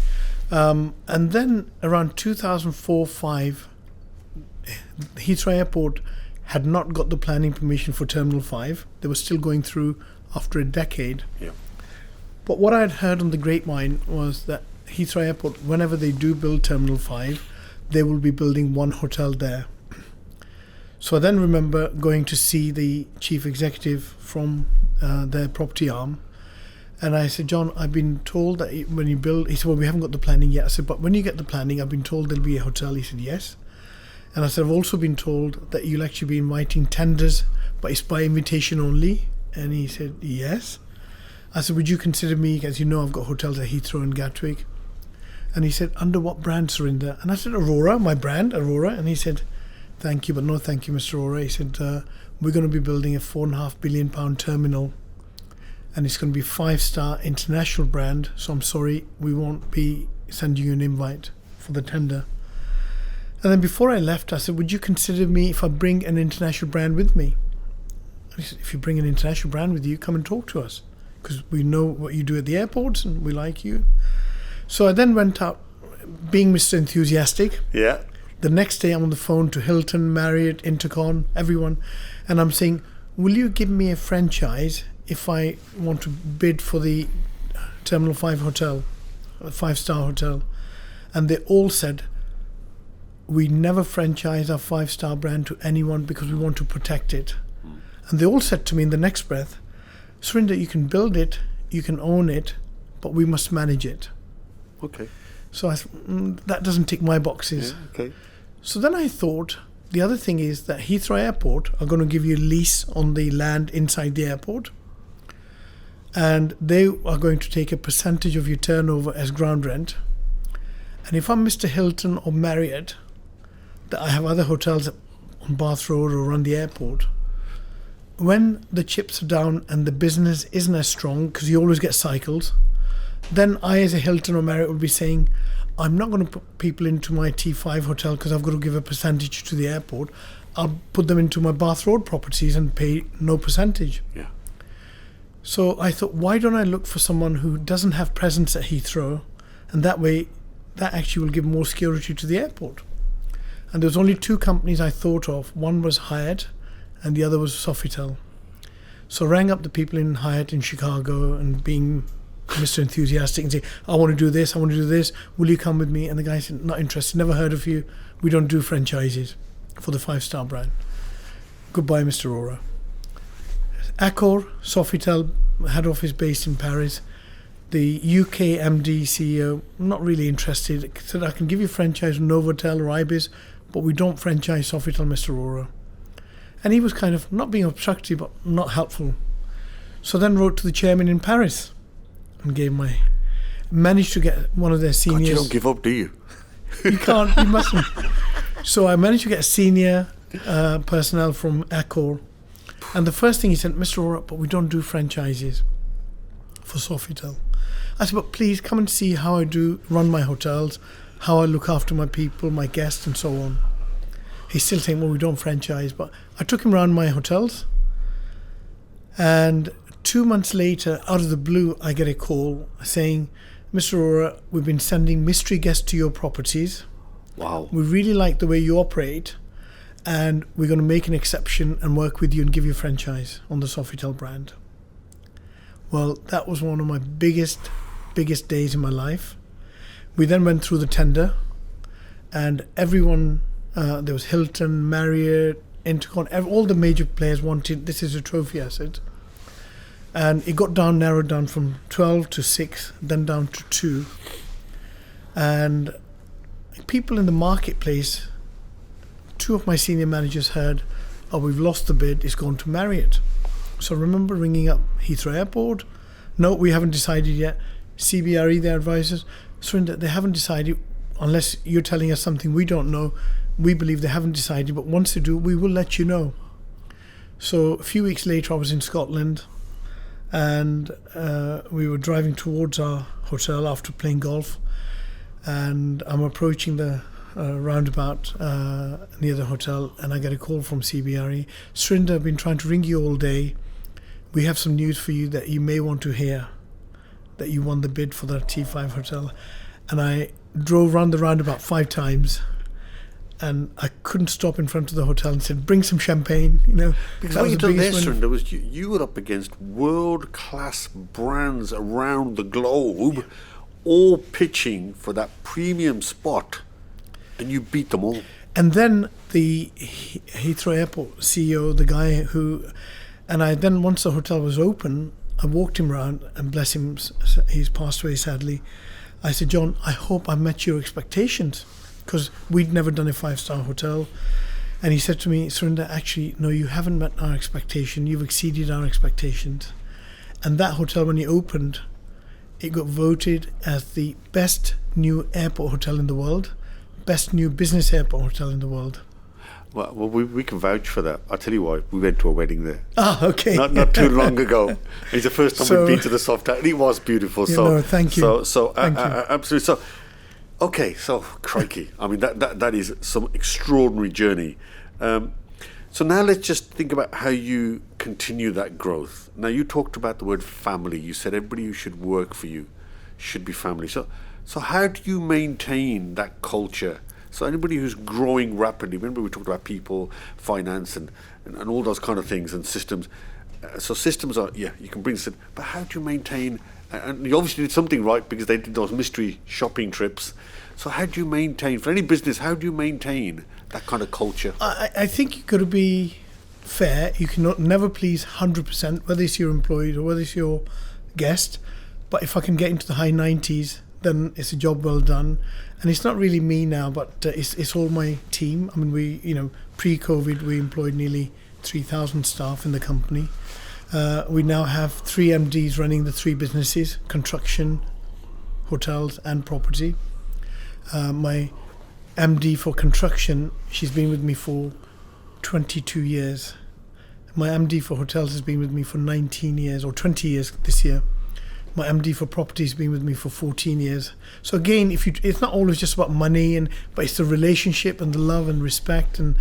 and then around 2004-05, Heathrow Airport had not got the planning permission for Terminal 5. They were still going through after a decade. Yeah. But what I had heard on the grapevine was that Heathrow Airport, whenever they do build Terminal 5, they will be building one hotel there. So I then remember going to see the chief executive from their property arm. And I said, John, I've been told that when you build... He said, well, we haven't got the planning yet. I said, but when you get the planning, I've been told there'll be a hotel. He said, yes. And I said, I've also been told that you'll actually be inviting tenders, but it's by invitation only. And he said, yes. I said, would you consider me, as you know, I've got hotels at Heathrow and Gatwick. And he said, under what brand, Surinder? And I said, Arora, my brand, Arora. And he said, thank you, but no thank you, Mr. Arora. He said, we're going to be building a £4.5 billion terminal. And it's going to be 5-star international brand. So I'm sorry, we won't be sending you an invite for the tender. And then before I left, I said, would you consider me if I bring an international brand with me? And he said, if you bring an international brand with you, come and talk to us, because we know what you do at the airports and we like you. So I then went out, being Mr. Enthusiastic. Yeah. The next day I'm on the phone to Hilton, Marriott, Intercon, everyone. And I'm saying, will you give me a franchise if I want to bid for the Terminal 5 hotel, a 5-star hotel? And they all said, we never franchise our 5-star brand to anyone because we want to protect it. And they all said to me in the next breath, Surinder, you can build it, you can own it, but we must manage it. Okay. So I said, that doesn't tick my boxes. Yeah, okay. So then I thought, the other thing is that Heathrow Airport are going to give you a lease on the land inside the airport. and they are going to take a percentage of your turnover as ground rent. And if I'm Mr. Hilton or Marriott, that I have other hotels on Bath Road or around the airport, when the chips are down and the business isn't as strong, because you always get cycles, then I as a Hilton or Marriott would be saying, I'm not going to put people into my T5 hotel because I've got to give a percentage to the airport. I'll put them into my Bath Road properties and pay no percentage. Yeah. So I thought, why don't I look for someone who doesn't have presence at Heathrow, and that way that actually will give more security to the airport. And there was only two companies I thought of. One was Hyatt and the other was Sofitel. So I rang up the people in Hyatt in Chicago and being Mr. Enthusiastic and say, I want to do this, I want to do this, will you come with me? And the guy said, not interested, never heard of you, we don't do franchises for the 5-star brand. Goodbye, Mr. Arora. Accor, Sofitel, head office based in Paris. The UK MD CEO, not really interested, said, I can give you franchise Novotel or Ibis, but we don't franchise Sofitel, Mr. Arora. And he was kind of not being obstructive, but not helpful. So then wrote to the chairman in Paris and managed to get one of their seniors. God, you don't give up, do you? You can't, you mustn't. So I managed to get a senior personnel from Accor. And the first thing he said, Mr. Arora, but we don't do franchises for Sofitel. I said, but please come and see how I do run my hotels, how I look after my people, my guests, and so on. He's still saying, well, we don't franchise. But I took him around my hotels. And 2 months later, out of the blue, I get a call saying, Mr. Arora, we've been sending mystery guests to your properties. Wow. We really like the way you operate, and we're going to make an exception and work with you and give you a franchise on the Sofitel brand. Well, that was one of my biggest days in my life. We then went through the tender, and everyone, there was Hilton, Marriott, Intercon, all the major players wanted, this is a trophy asset. And it got narrowed down from 12 to 6, then down to 2. And people in the marketplace, two of my senior managers heard, oh, we've lost the bid, it's gone to Marriott. So I remember ringing up Heathrow Airport. No, we haven't decided yet. CBRE, their advisors, Surinder, they haven't decided, unless you're telling us something we don't know. We believe they haven't decided, but once they do, we will let you know. So a few weeks later, I was in Scotland, and we were driving towards our hotel after playing golf, and I'm approaching the roundabout near the hotel, and I get a call from CBRE. Surinder, I've been trying to ring you all day. We have some news for you that you may want to hear, that you won the bid for the T5 hotel. And I drove round the roundabout 5 times, and I couldn't stop in front of the hotel and said, bring some champagne, Because what you done there, Surinder, was you were up against world-class brands around the globe, all pitching for that premium spot, and you beat them all. And then the Heathrow Airport CEO, the guy once the hotel was open, I walked him around, and bless him, he's passed away sadly. I said, John, I hope I met your expectations, because we'd never done a 5-star hotel. And he said to me, Surinder, actually, no, you haven't met our expectation. You've exceeded our expectations. And that hotel, when it opened, it got voted as the best new airport hotel in the world, best new business airport hotel in the world. Well, we can vouch for that. I'll tell you why. We went to a wedding there. Ah, okay. Not too long ago. It's the first time we've been to the Sofitel, and it was beautiful. Thank you. Thank you. Absolutely. So, okay. So, crikey. I mean, that is some extraordinary journey. So now let's just think about how you continue that growth. Now, you talked about the word family. You said everybody who should work for you should be family. So how do you maintain that culture? So anybody who's growing rapidly, remember we talked about people, finance, and all those kind of things, and systems. So systems are, you can bring some, but how do you maintain, and you obviously did something right because they did those mystery shopping trips. So how do you maintain, for any business, how do you maintain that kind of culture? I think you've got to be fair. You can never please 100%, whether it's your employee or whether it's your guest. But if I can get into the high 90s, then it's a job well done. And it's not really me now, but it's all my team. I mean, pre-COVID, we employed nearly 3,000 staff in the company. We now have 3 MDs running the 3 businesses: construction, hotels, and property. My MD for construction, she's been with me for 22 years. My MD for hotels has been with me for 19 years, or 20 years this year. My MD for property has been with me for 14 years. So again, it's not always just about money, but it's the relationship and the love and respect. And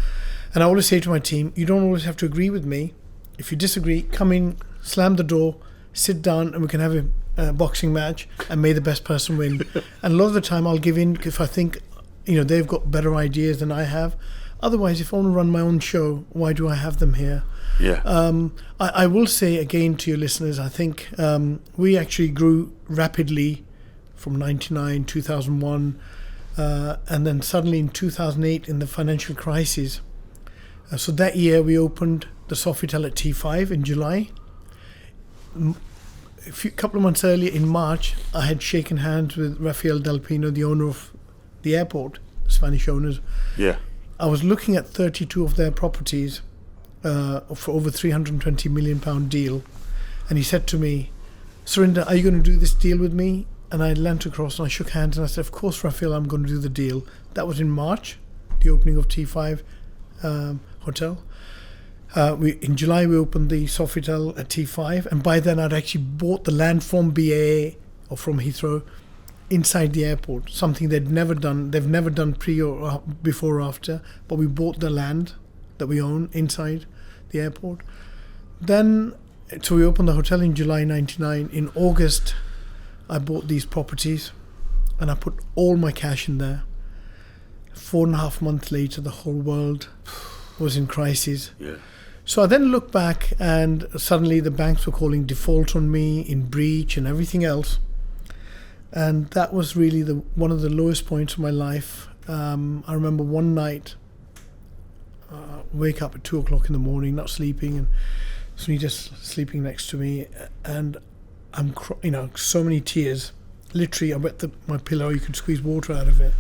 I always say to my team, you don't always have to agree with me. If you disagree, come in, slam the door, sit down, and we can have a boxing match, and may the best person win. And a lot of the time I'll give in if I think, they've got better ideas than I have. Otherwise, if I want to run my own show, why do I have them here? Yeah. I will say again to your listeners, I think we actually grew rapidly from 99, 2001, and then suddenly in 2008 in the financial crisis. So that year we opened the Sofitel at T5 in July. A couple of months earlier in March, I had shaken hands with Rafael Del Pino, the owner of the airport, the Spanish owners. Yeah. I was looking at 32 of their properties for over £320 million deal. And he said to me, Surinder, are you going to do this deal with me? And I leant across and I shook hands and I said, of course, Rafael, I'm going to do the deal. That was in March, the opening of T5 hotel. In July, we opened the Sofitel at T5. And by then, I'd actually bought the land from BAA or from Heathrow inside the airport, something they'd never done. They've never done pre or before or after, but we bought the land that we own inside the airport. Then, so we opened the hotel in July 99. In August, I bought these properties and I put all my cash in there. 4.5 months later, the whole world was in crisis. Yeah. So I then look back and suddenly the banks were calling default on me, in breach and everything else. And that was really one of the lowest points of my life. I remember one night, wake up at 2 o'clock in the morning, not sleeping, and Sunita just sleeping next to me, and I'm, so many tears. Literally, I wet my pillow. You could squeeze water out of it,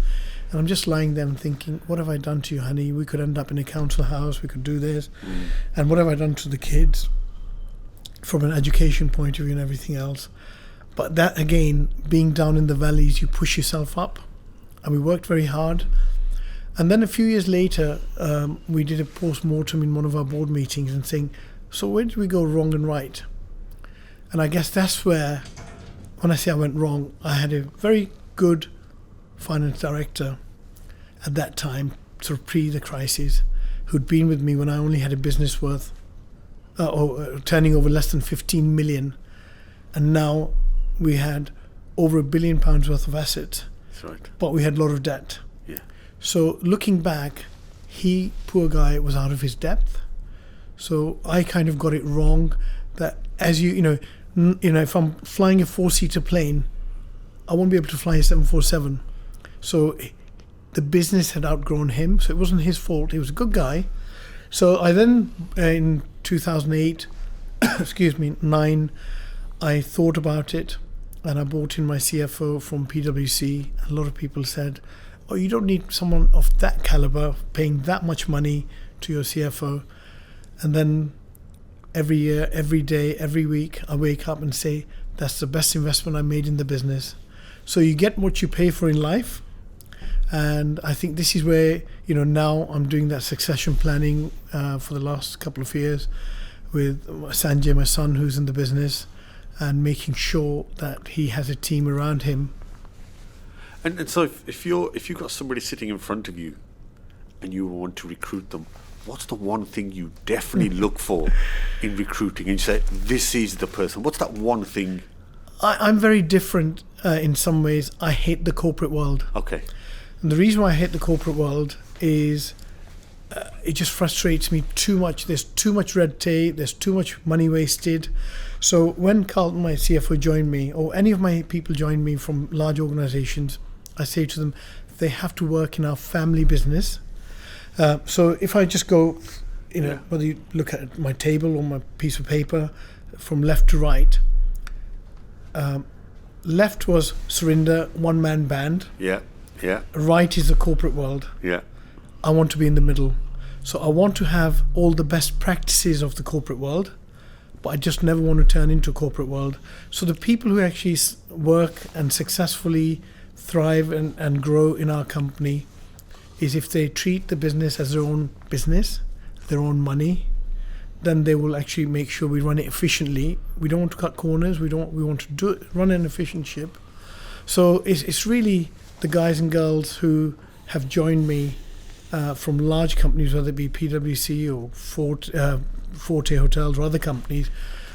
and I'm just lying there and thinking, "What have I done to you, honey? We could end up in a council house. We could do this, and what have I done to the kids, from an education point of view and everything else?" But that, again, being down in the valleys, you push yourself up. And we worked very hard. And then a few years later, we did a post-mortem in one of our board meetings and saying, so where did we go wrong and right? And I guess that's where, when I say I went wrong, I had a very good finance director at that time, sort of pre the crisis, who'd been with me when I only had a business worth, turning over less than 15 million. And now we had over £1 billion worth of assets. That's right. But we had a lot of debt. Yeah. So looking back, he, poor guy, was out of his depth. So I kind of got it wrong that as if I'm flying a 4-seater plane, I won't be able to fly a 747. So the business had outgrown him. So it wasn't his fault. He was a good guy. So I then, in 2008, 9, I thought about it. And I brought in my CFO from PwC. A lot of people said, oh, you don't need someone of that caliber paying that much money to your CFO. And then every year, every day, every week, I wake up and say, that's the best investment I made in the business. So you get what you pay for in life. And I think this is where, now I'm doing that succession planning for the last couple of years with Sanjay, my son, who's in the business, and making sure that he has a team around him. And so if you've got somebody sitting in front of you and you want to recruit them, what's the one thing you definitely look for in recruiting? And you say, this is the person. What's that one thing? I'm very different in some ways. I hate the corporate world. Okay. And the reason why I hate the corporate world is it just frustrates me too much. There's too much red tape. There's too much money wasted. So when Carlton, my CFO, joined me, or any of my people joined me from large organizations, I say to them, they have to work in our family business. So if I just go, whether you look at my table or my piece of paper, from left to right, left was Surinder, one-man band. Yeah, yeah. Right is the corporate world. Yeah. I want to be in the middle. So I want to have all the best practices of the corporate world, but I just never want to turn into a corporate world. So the people who actually work and successfully thrive and grow in our company is if they treat the business as their own business, their own money, then they will actually make sure we run it efficiently. We don't want to cut corners. We want to run an efficient ship. So it's really the guys and girls who have joined me from large companies, whether it be PwC or Forte Hotels or other companies.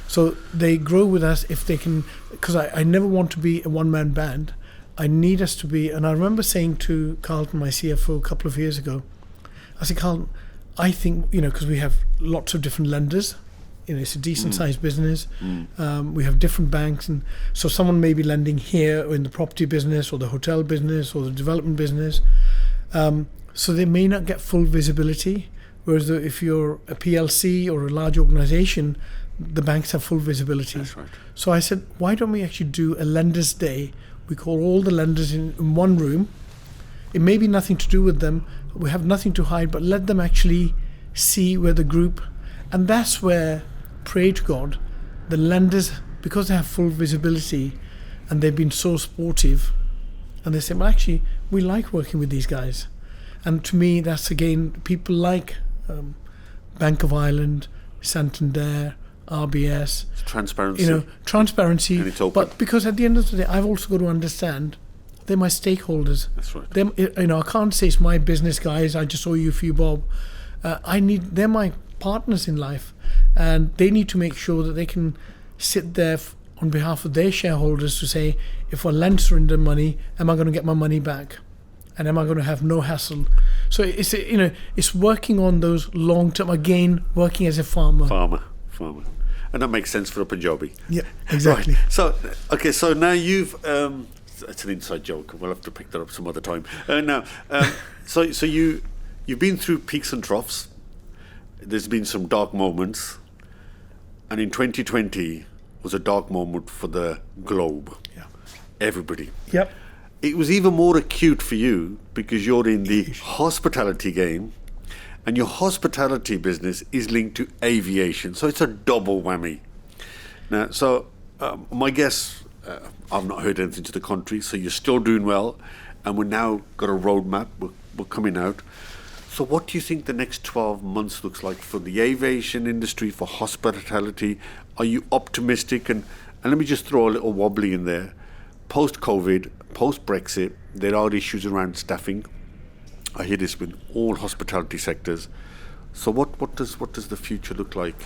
So they grow with us if they can, because I never want to be a one-man band. I need us to be, and I remember saying to Carlton, my CFO, a couple of years ago, I said, Carlton, I think, because we have lots of different lenders, it's a decent sized business. We have different banks, and so someone may be lending here or in the property business or the hotel business or the development business. So they may not get full visibility, whereas if you're a PLC or a large organization, the banks have full visibility. That's right. So I said, why don't we actually do a lenders day? We call all the lenders in one room. It may be nothing to do with them. We have nothing to hide, but let them actually see where the group, and that's where, pray to God, the lenders, because they have full visibility and they've been so supportive, and they say, well, actually, we like working with these guys. And to me, that's again, people like Bank of Ireland, Santander, RBS. It's transparency. Transparency. And it's open. But because at the end of the day, I've also got to understand they're my stakeholders. That's right. I can't say it's my business guys, I just owe you a few bob. They're my partners in life, and they need to make sure that they can sit there on behalf of their shareholders to say, if I lend Surinder money, am I going to get my money back? And am I going to have no hassle? So it's working on those long term, again, working as a farmer. Farmer. And that makes sense for a Punjabi. Yeah, exactly. Right. So now you've it's an inside joke. We'll have to pick that up some other time. So you've been through peaks and troughs. There's been some dark moments, and in 2020 was a dark moment for the globe. Yeah. Everybody. Yep. It was even more acute for you because you're in the hospitality game, and your hospitality business is linked to aviation, so it's a double whammy. Now, my guess, I've not heard anything to the contrary, so you're still doing well, and we're now got a roadmap, we're coming out. So what do you think the next 12 months looks like for the aviation industry, for hospitality? Are you optimistic? And let me just throw a little wobbly in there. Post-COVID, post-Brexit, there are issues around staffing. I hear this with all hospitality sectors. So what does the future look like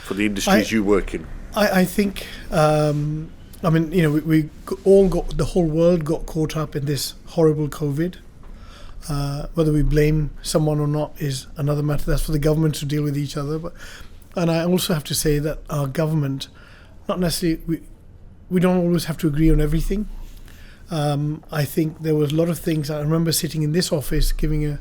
for the industries you work in? I think, we all got, the whole world got caught up in this horrible COVID. Whether we blame someone or not is another matter. That's for the government to deal with each other. And I also have to say that our government, not necessarily, we don't always have to agree on everything. I think there was a lot of things. I remember sitting in this office giving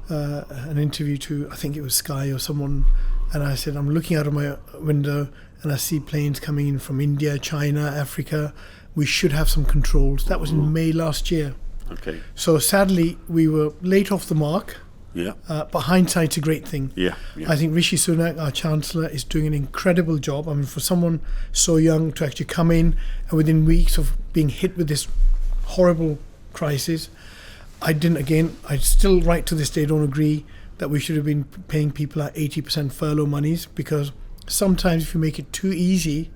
an interview to, I think it was Sky or someone, and I said, I'm looking out of my window and I see planes coming in from India, China, Africa. We should have some controls. That was in May last year. Okay. So sadly, we were late off the mark. Yeah. But hindsight's a great thing. Yeah. I think Rishi Sunak, our Chancellor, is doing an incredible job. I mean, for someone so young to actually come in and within weeks of being hit with this horrible crisis, I still right to this day don't agree that we should have been paying people at 80% furlough monies, because sometimes if you make it too easy,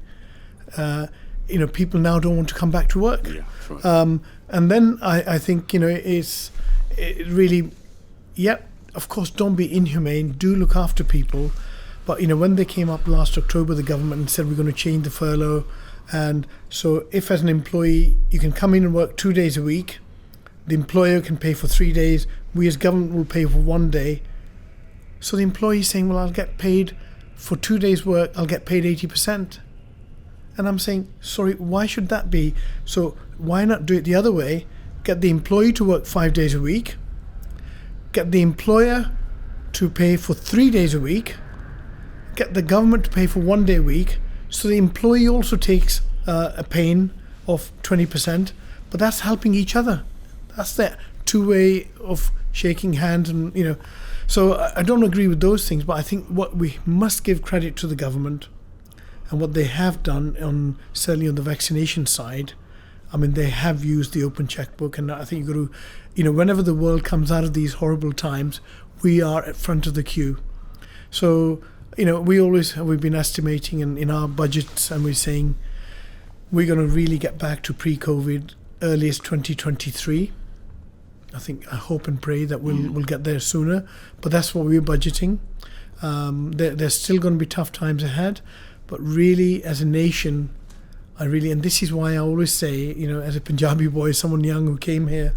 people now don't want to come back to work. Yeah, that's right. And then I think, it really, of course, don't be inhumane, do look after people. But, when they came up last October, the government, and said we're going to change the furlough. And so if as an employee, you can come in and work 2 days a week, the employer can pay for 3 days, we as government will pay for 1 day. So the employee is saying, well, I'll get paid for 2 days work, I'll get paid 80%. And I'm saying, sorry, why should that be? So why not do it the other way? Get the employee to work 5 days a week, get the employer to pay for 3 days a week, get the government to pay for 1 day a week, so the employee also takes a pain of 20%, but that's helping each other. That's the two-way of shaking hands, and So I don't agree with those things, but I think what we must give credit to the government. And what they have done, certainly on the vaccination side, I mean, they have used the open checkbook. And I think you've got to, whenever the world comes out of these horrible times, we are at front of the queue. So, we've been estimating in our budgets, and we're saying we're going to really get back to pre-COVID earliest 2023. I hope and pray that we'll get there sooner, but that's what we're budgeting. There's still going to be tough times ahead, but really, as a nation, and this is why I always say, as a Punjabi boy, someone young who came here,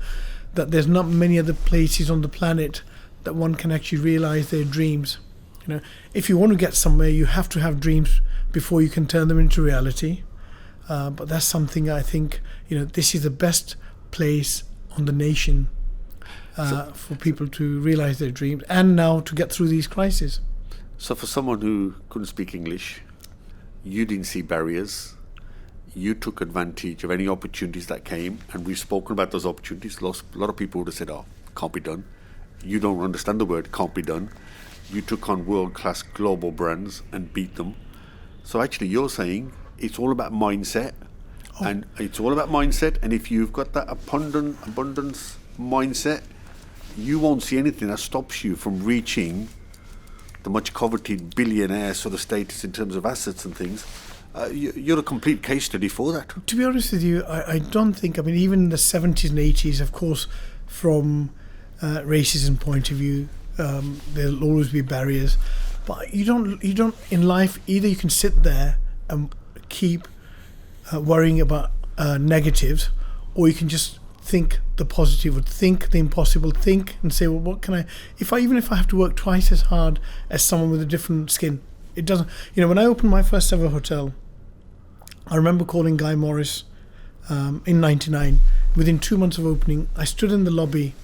that there's not many other places on the planet that one can actually realize their dreams. If you want to get somewhere, you have to have dreams before you can turn them into reality. But that's something I think, this is the best place on the nation for people to realize their dreams and now to get through these crises. So for someone who couldn't speak English, you didn't see barriers. You took advantage of any opportunities that came, and we've spoken about those opportunities. A lot of people would have said, can't be done. You don't understand the word can't be done. You took on world-class global brands and beat them. So actually you're saying it's all about mindset. And it's all about mindset. And if you've got that abundance mindset, you won't see anything that stops you from reaching the much coveted billionaire sort of status in terms of assets and things. You're a complete case study for that. To be honest with you, I don't think, even in the 70s and 80s, of course, from racism point of view, there'll always be barriers. But you don't in life, either you can sit there and keep worrying about negatives, or you can just think the positive, or think the impossible, think and say, well, what can I, even if I have to work twice as hard as someone with a different skin, it doesn't, when I opened my first ever hotel, I remember calling Guy Morris in 99. Within 2 months of opening, I stood in the lobby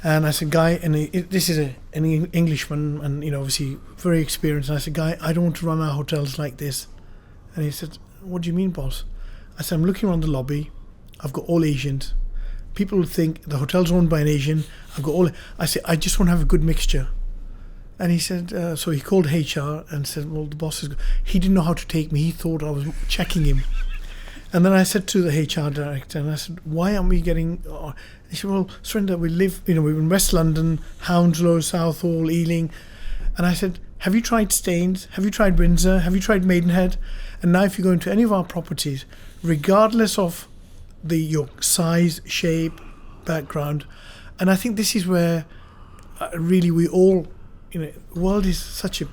and I said, Guy, and this is an Englishman, and obviously very experienced, and I said, Guy, I don't want to run our hotels like this. And he said, what do you mean, boss? I said, I'm looking around the lobby, I've got all Asians. People will think the hotel's owned by an Asian. I said, I just want to have a good mixture. And he said, so he called HR and said, well, the boss is good. He didn't know how to take me. He thought I was checking him. And then I said to the HR director, and I said, why aren't we getting... He said, well, Surinder, we live, we're in West London, Hounslow, Southall, Ealing. And I said, have you tried Staines? Have you tried Windsor? Have you tried Maidenhead? And now if you go into any of our properties, regardless of your size, shape, background, and I think this is where really we all... the world is such a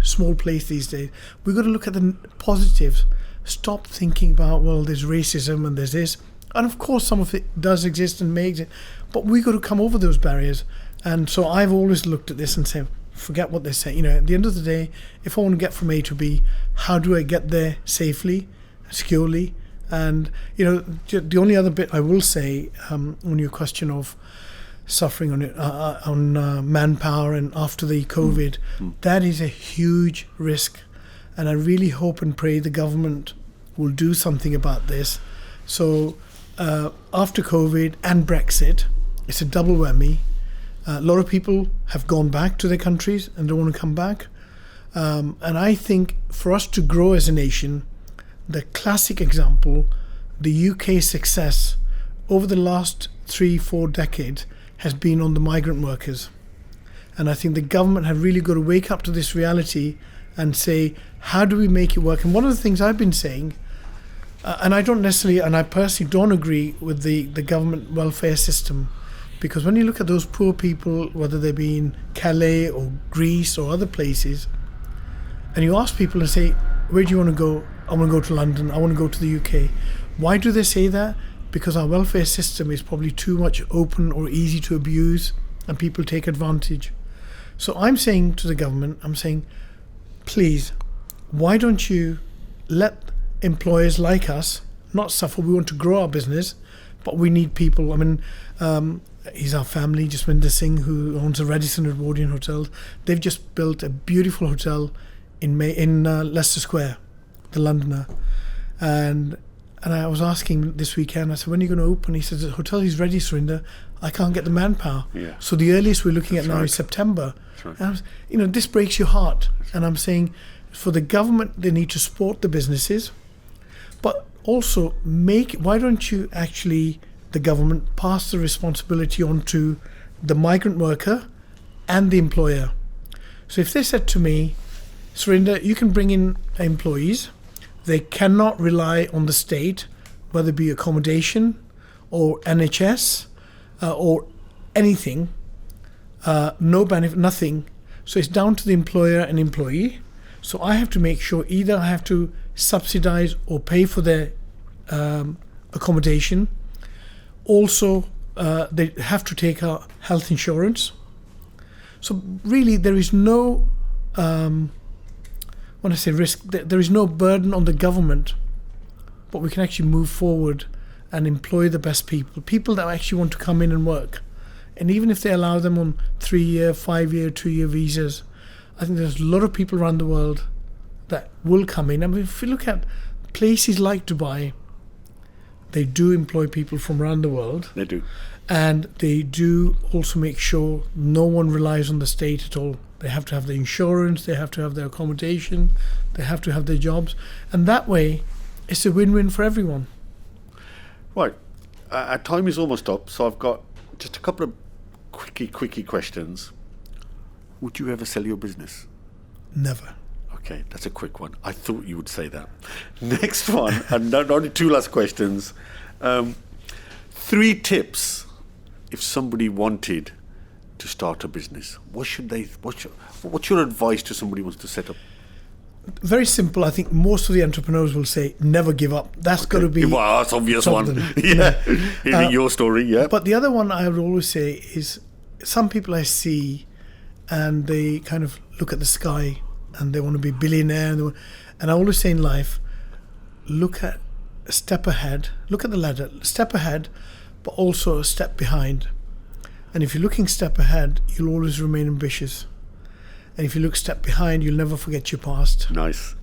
small place these days. We've got to look at the positives. Stop thinking about, well, there's racism and there's this. And of course, some of it does exist and may exist. But we've got to come over those barriers. And so I've always looked at this and said, forget what they say. At the end of the day, if I want to get from A to B, how do I get there safely, securely? And, the only other bit I will say on your question of suffering on manpower and after the COVID, that is a huge risk, and I really hope and pray the government will do something about this. So after COVID and Brexit, it's a double whammy. A lot of people have gone back to their countries and don't want to come back, and I think for us to grow as a nation, the classic example, the UK success over the last 3-4 decades has been on the migrant workers. And I think the government have really got to wake up to this reality and say, how do we make it work? And one of the things I've been saying, and I personally don't agree with the government welfare system, because when you look at those poor people, whether they be in Calais or Greece or other places, and you ask people and say, where do you want to go? I want to go to London, I want to go to the UK. Why do they say that? Because our welfare system is probably too much open or easy to abuse, and people take advantage. So I'm saying to the government, please, why don't you let employers like us not suffer? We want to grow our business, but we need people. He's our family, Jaswinder Singh, who owns the Radisson Edwardian Hotels. They've just built a beautiful hotel in Leicester Square, the Londoner. And I was asking this weekend, I said, when are you going to open? He said, the hotel is ready, Surinder. I can't get the manpower. Yeah. So the earliest we're looking at now is September. That's right. And this breaks your heart. And I'm saying, For the government, they need to support the businesses, but also why don't you actually, the government, pass the responsibility on to the migrant worker and the employer. So if they said to me, Surinder, you can bring in employees, they cannot rely on the state, whether it be accommodation or NHS or anything, no benefit, nothing. So it's down to the employer and employee. So I have to make sure either I have to subsidize or pay for their accommodation. Also, they have to take out health insurance. So really, there is no, when I say risk, there is no burden on the government, but we can actually move forward and employ the best people that actually want to come in and work. And even if they allow them on 3-year, 5-year, 2-year visas, I think there's a lot of people around the world that will come in. I mean, if you look at places like Dubai, they do employ people from around the world. They do. And they do also make sure no one relies on the state at all. They have to have the insurance, they have to have their accommodation, they have to have their jobs. And that way, it's a win-win for everyone. Right. Our time is almost up, so I've got just a couple of quickie questions. Would you ever sell your business? Never. Okay, that's a quick one. I thought you would say that. Next one, and only 2 last questions. 3 tips if somebody wanted to start a business. What's your advice to somebody who wants to set up? Very simple. I think most of the entrepreneurs will say, never give up. That's got to be... Well, that's obvious something. one. Yeah, hearing your story, yeah. But the other one I would always say is, some people I see and they kind of look at the sky and they want to be billionaire. And I always say in life, look at a step ahead, look at the ladder, step ahead, but also a step behind. And if you're looking step ahead, you'll always remain ambitious. And if you look step behind, you'll never forget your past. Nice.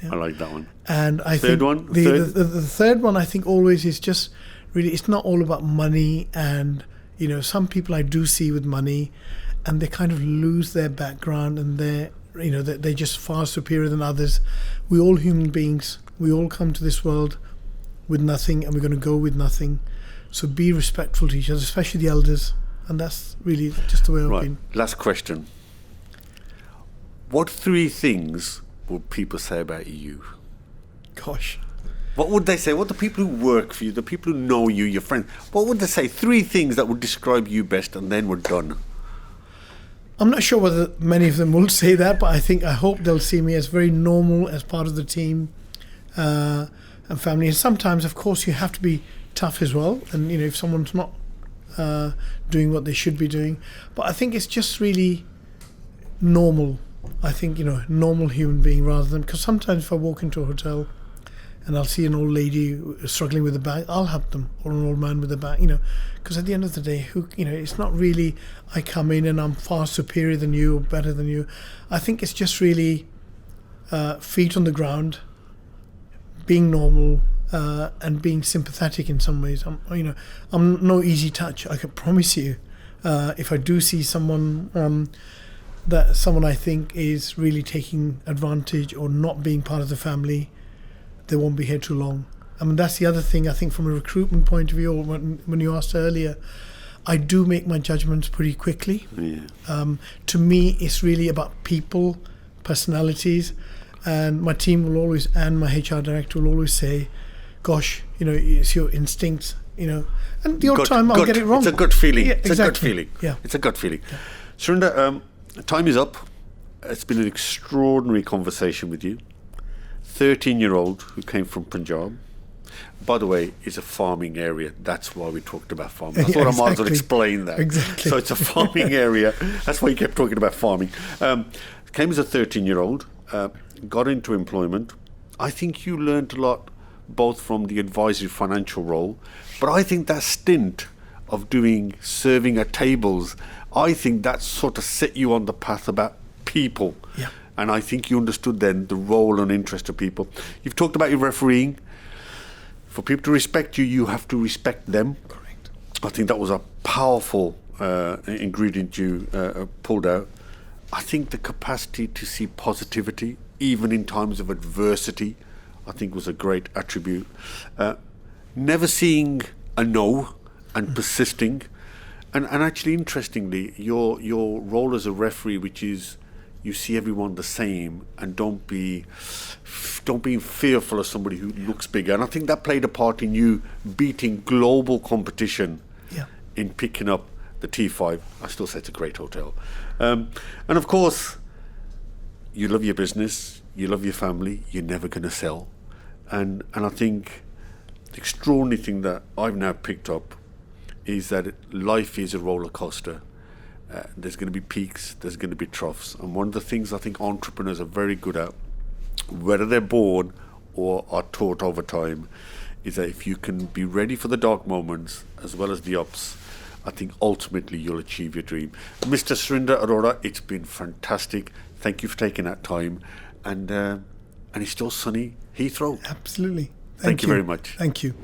Yeah. I like that one. And I Third think one? The third one, I think always is just really, it's not all about money. And, you know, some people I do see with money and they kind of lose their background and they're just far superior than others. We all human beings, we all come to this world with nothing and we're going to go with nothing. So be respectful to each other, especially the elders. And that's really just the way I've been. Last question. What 3 things would people say about you? Gosh. What would they say? What the people who work for you, the people who know you, your friends, what would they say? 3 things that would describe you best, and then we're done. I'm not sure whether many of them will say that, but I hope they'll see me as very normal, as part of the team and family. And sometimes, of course, you have to be tough as well. And, you know, if someone's not doing what they should be doing. But I think it's just really normal. I think, you know, normal human being rather than, because sometimes if I walk into a hotel and I'll see an old lady struggling with a bag, I'll help them, or an old man with a bag, you know, because at the end of the day, it's not really I come in and I'm far superior than you or better than you. I think it's just really feet on the ground, being normal, and being sympathetic in some ways. I'm no easy touch. I can promise you. If I do see someone someone I think is really taking advantage or not being part of the family, they won't be here too long. I mean, that's the other thing, I think, from a recruitment point of view, or when you asked earlier, I do make my judgments pretty quickly. Yeah. To me, it's really about people, personalities, and my team will always, and my HR director will always say, gosh, you know, it's your instincts, you know, and the odd time I'll get it wrong. It's a gut feeling. Yeah, It's exactly. a gut feeling. Yeah. It's a gut feeling. Yeah. Surinder, time is up. It's been an extraordinary conversation with you. 13-year-old who came from Punjab. By the way, it's a farming area. That's why we talked about farming. I thought I might as well explain that. Exactly. So it's a farming area. That's why you kept talking about farming. Came as a 13-year-old, got into employment. I think you learned a lot, both from the advisory financial role, but I think that stint of serving at tables, I think that sort of set you on the path about people. Yeah. And I think you understood then the role and interest of people. You've talked about your refereeing. For people to respect you, you have to respect them. Correct. I think that was a powerful ingredient you pulled out. I think the capacity to see positivity even in times of adversity, I think was a great attribute. Never seeing a no and persisting. And actually, interestingly, your role as a referee, which is you see everyone the same and don't be fearful of somebody who looks bigger. And I think that played a part in you beating global competition in picking up the T5. I still say it's a great hotel. And of course, you love your business, you love your family, you're never going to sell. And I think the extraordinary thing that I've now picked up is that life is a roller coaster. There's going to be peaks, there's going to be troughs. And one of the things I think entrepreneurs are very good at, whether they're born or are taught over time, is that if you can be ready for the dark moments as well as the ups, I think ultimately you'll achieve your dream. Mr. Surinder Arora, it's been fantastic. Thank you for taking that time. And it's still sunny Heathrow. Absolutely. Thank you very much. Thank you.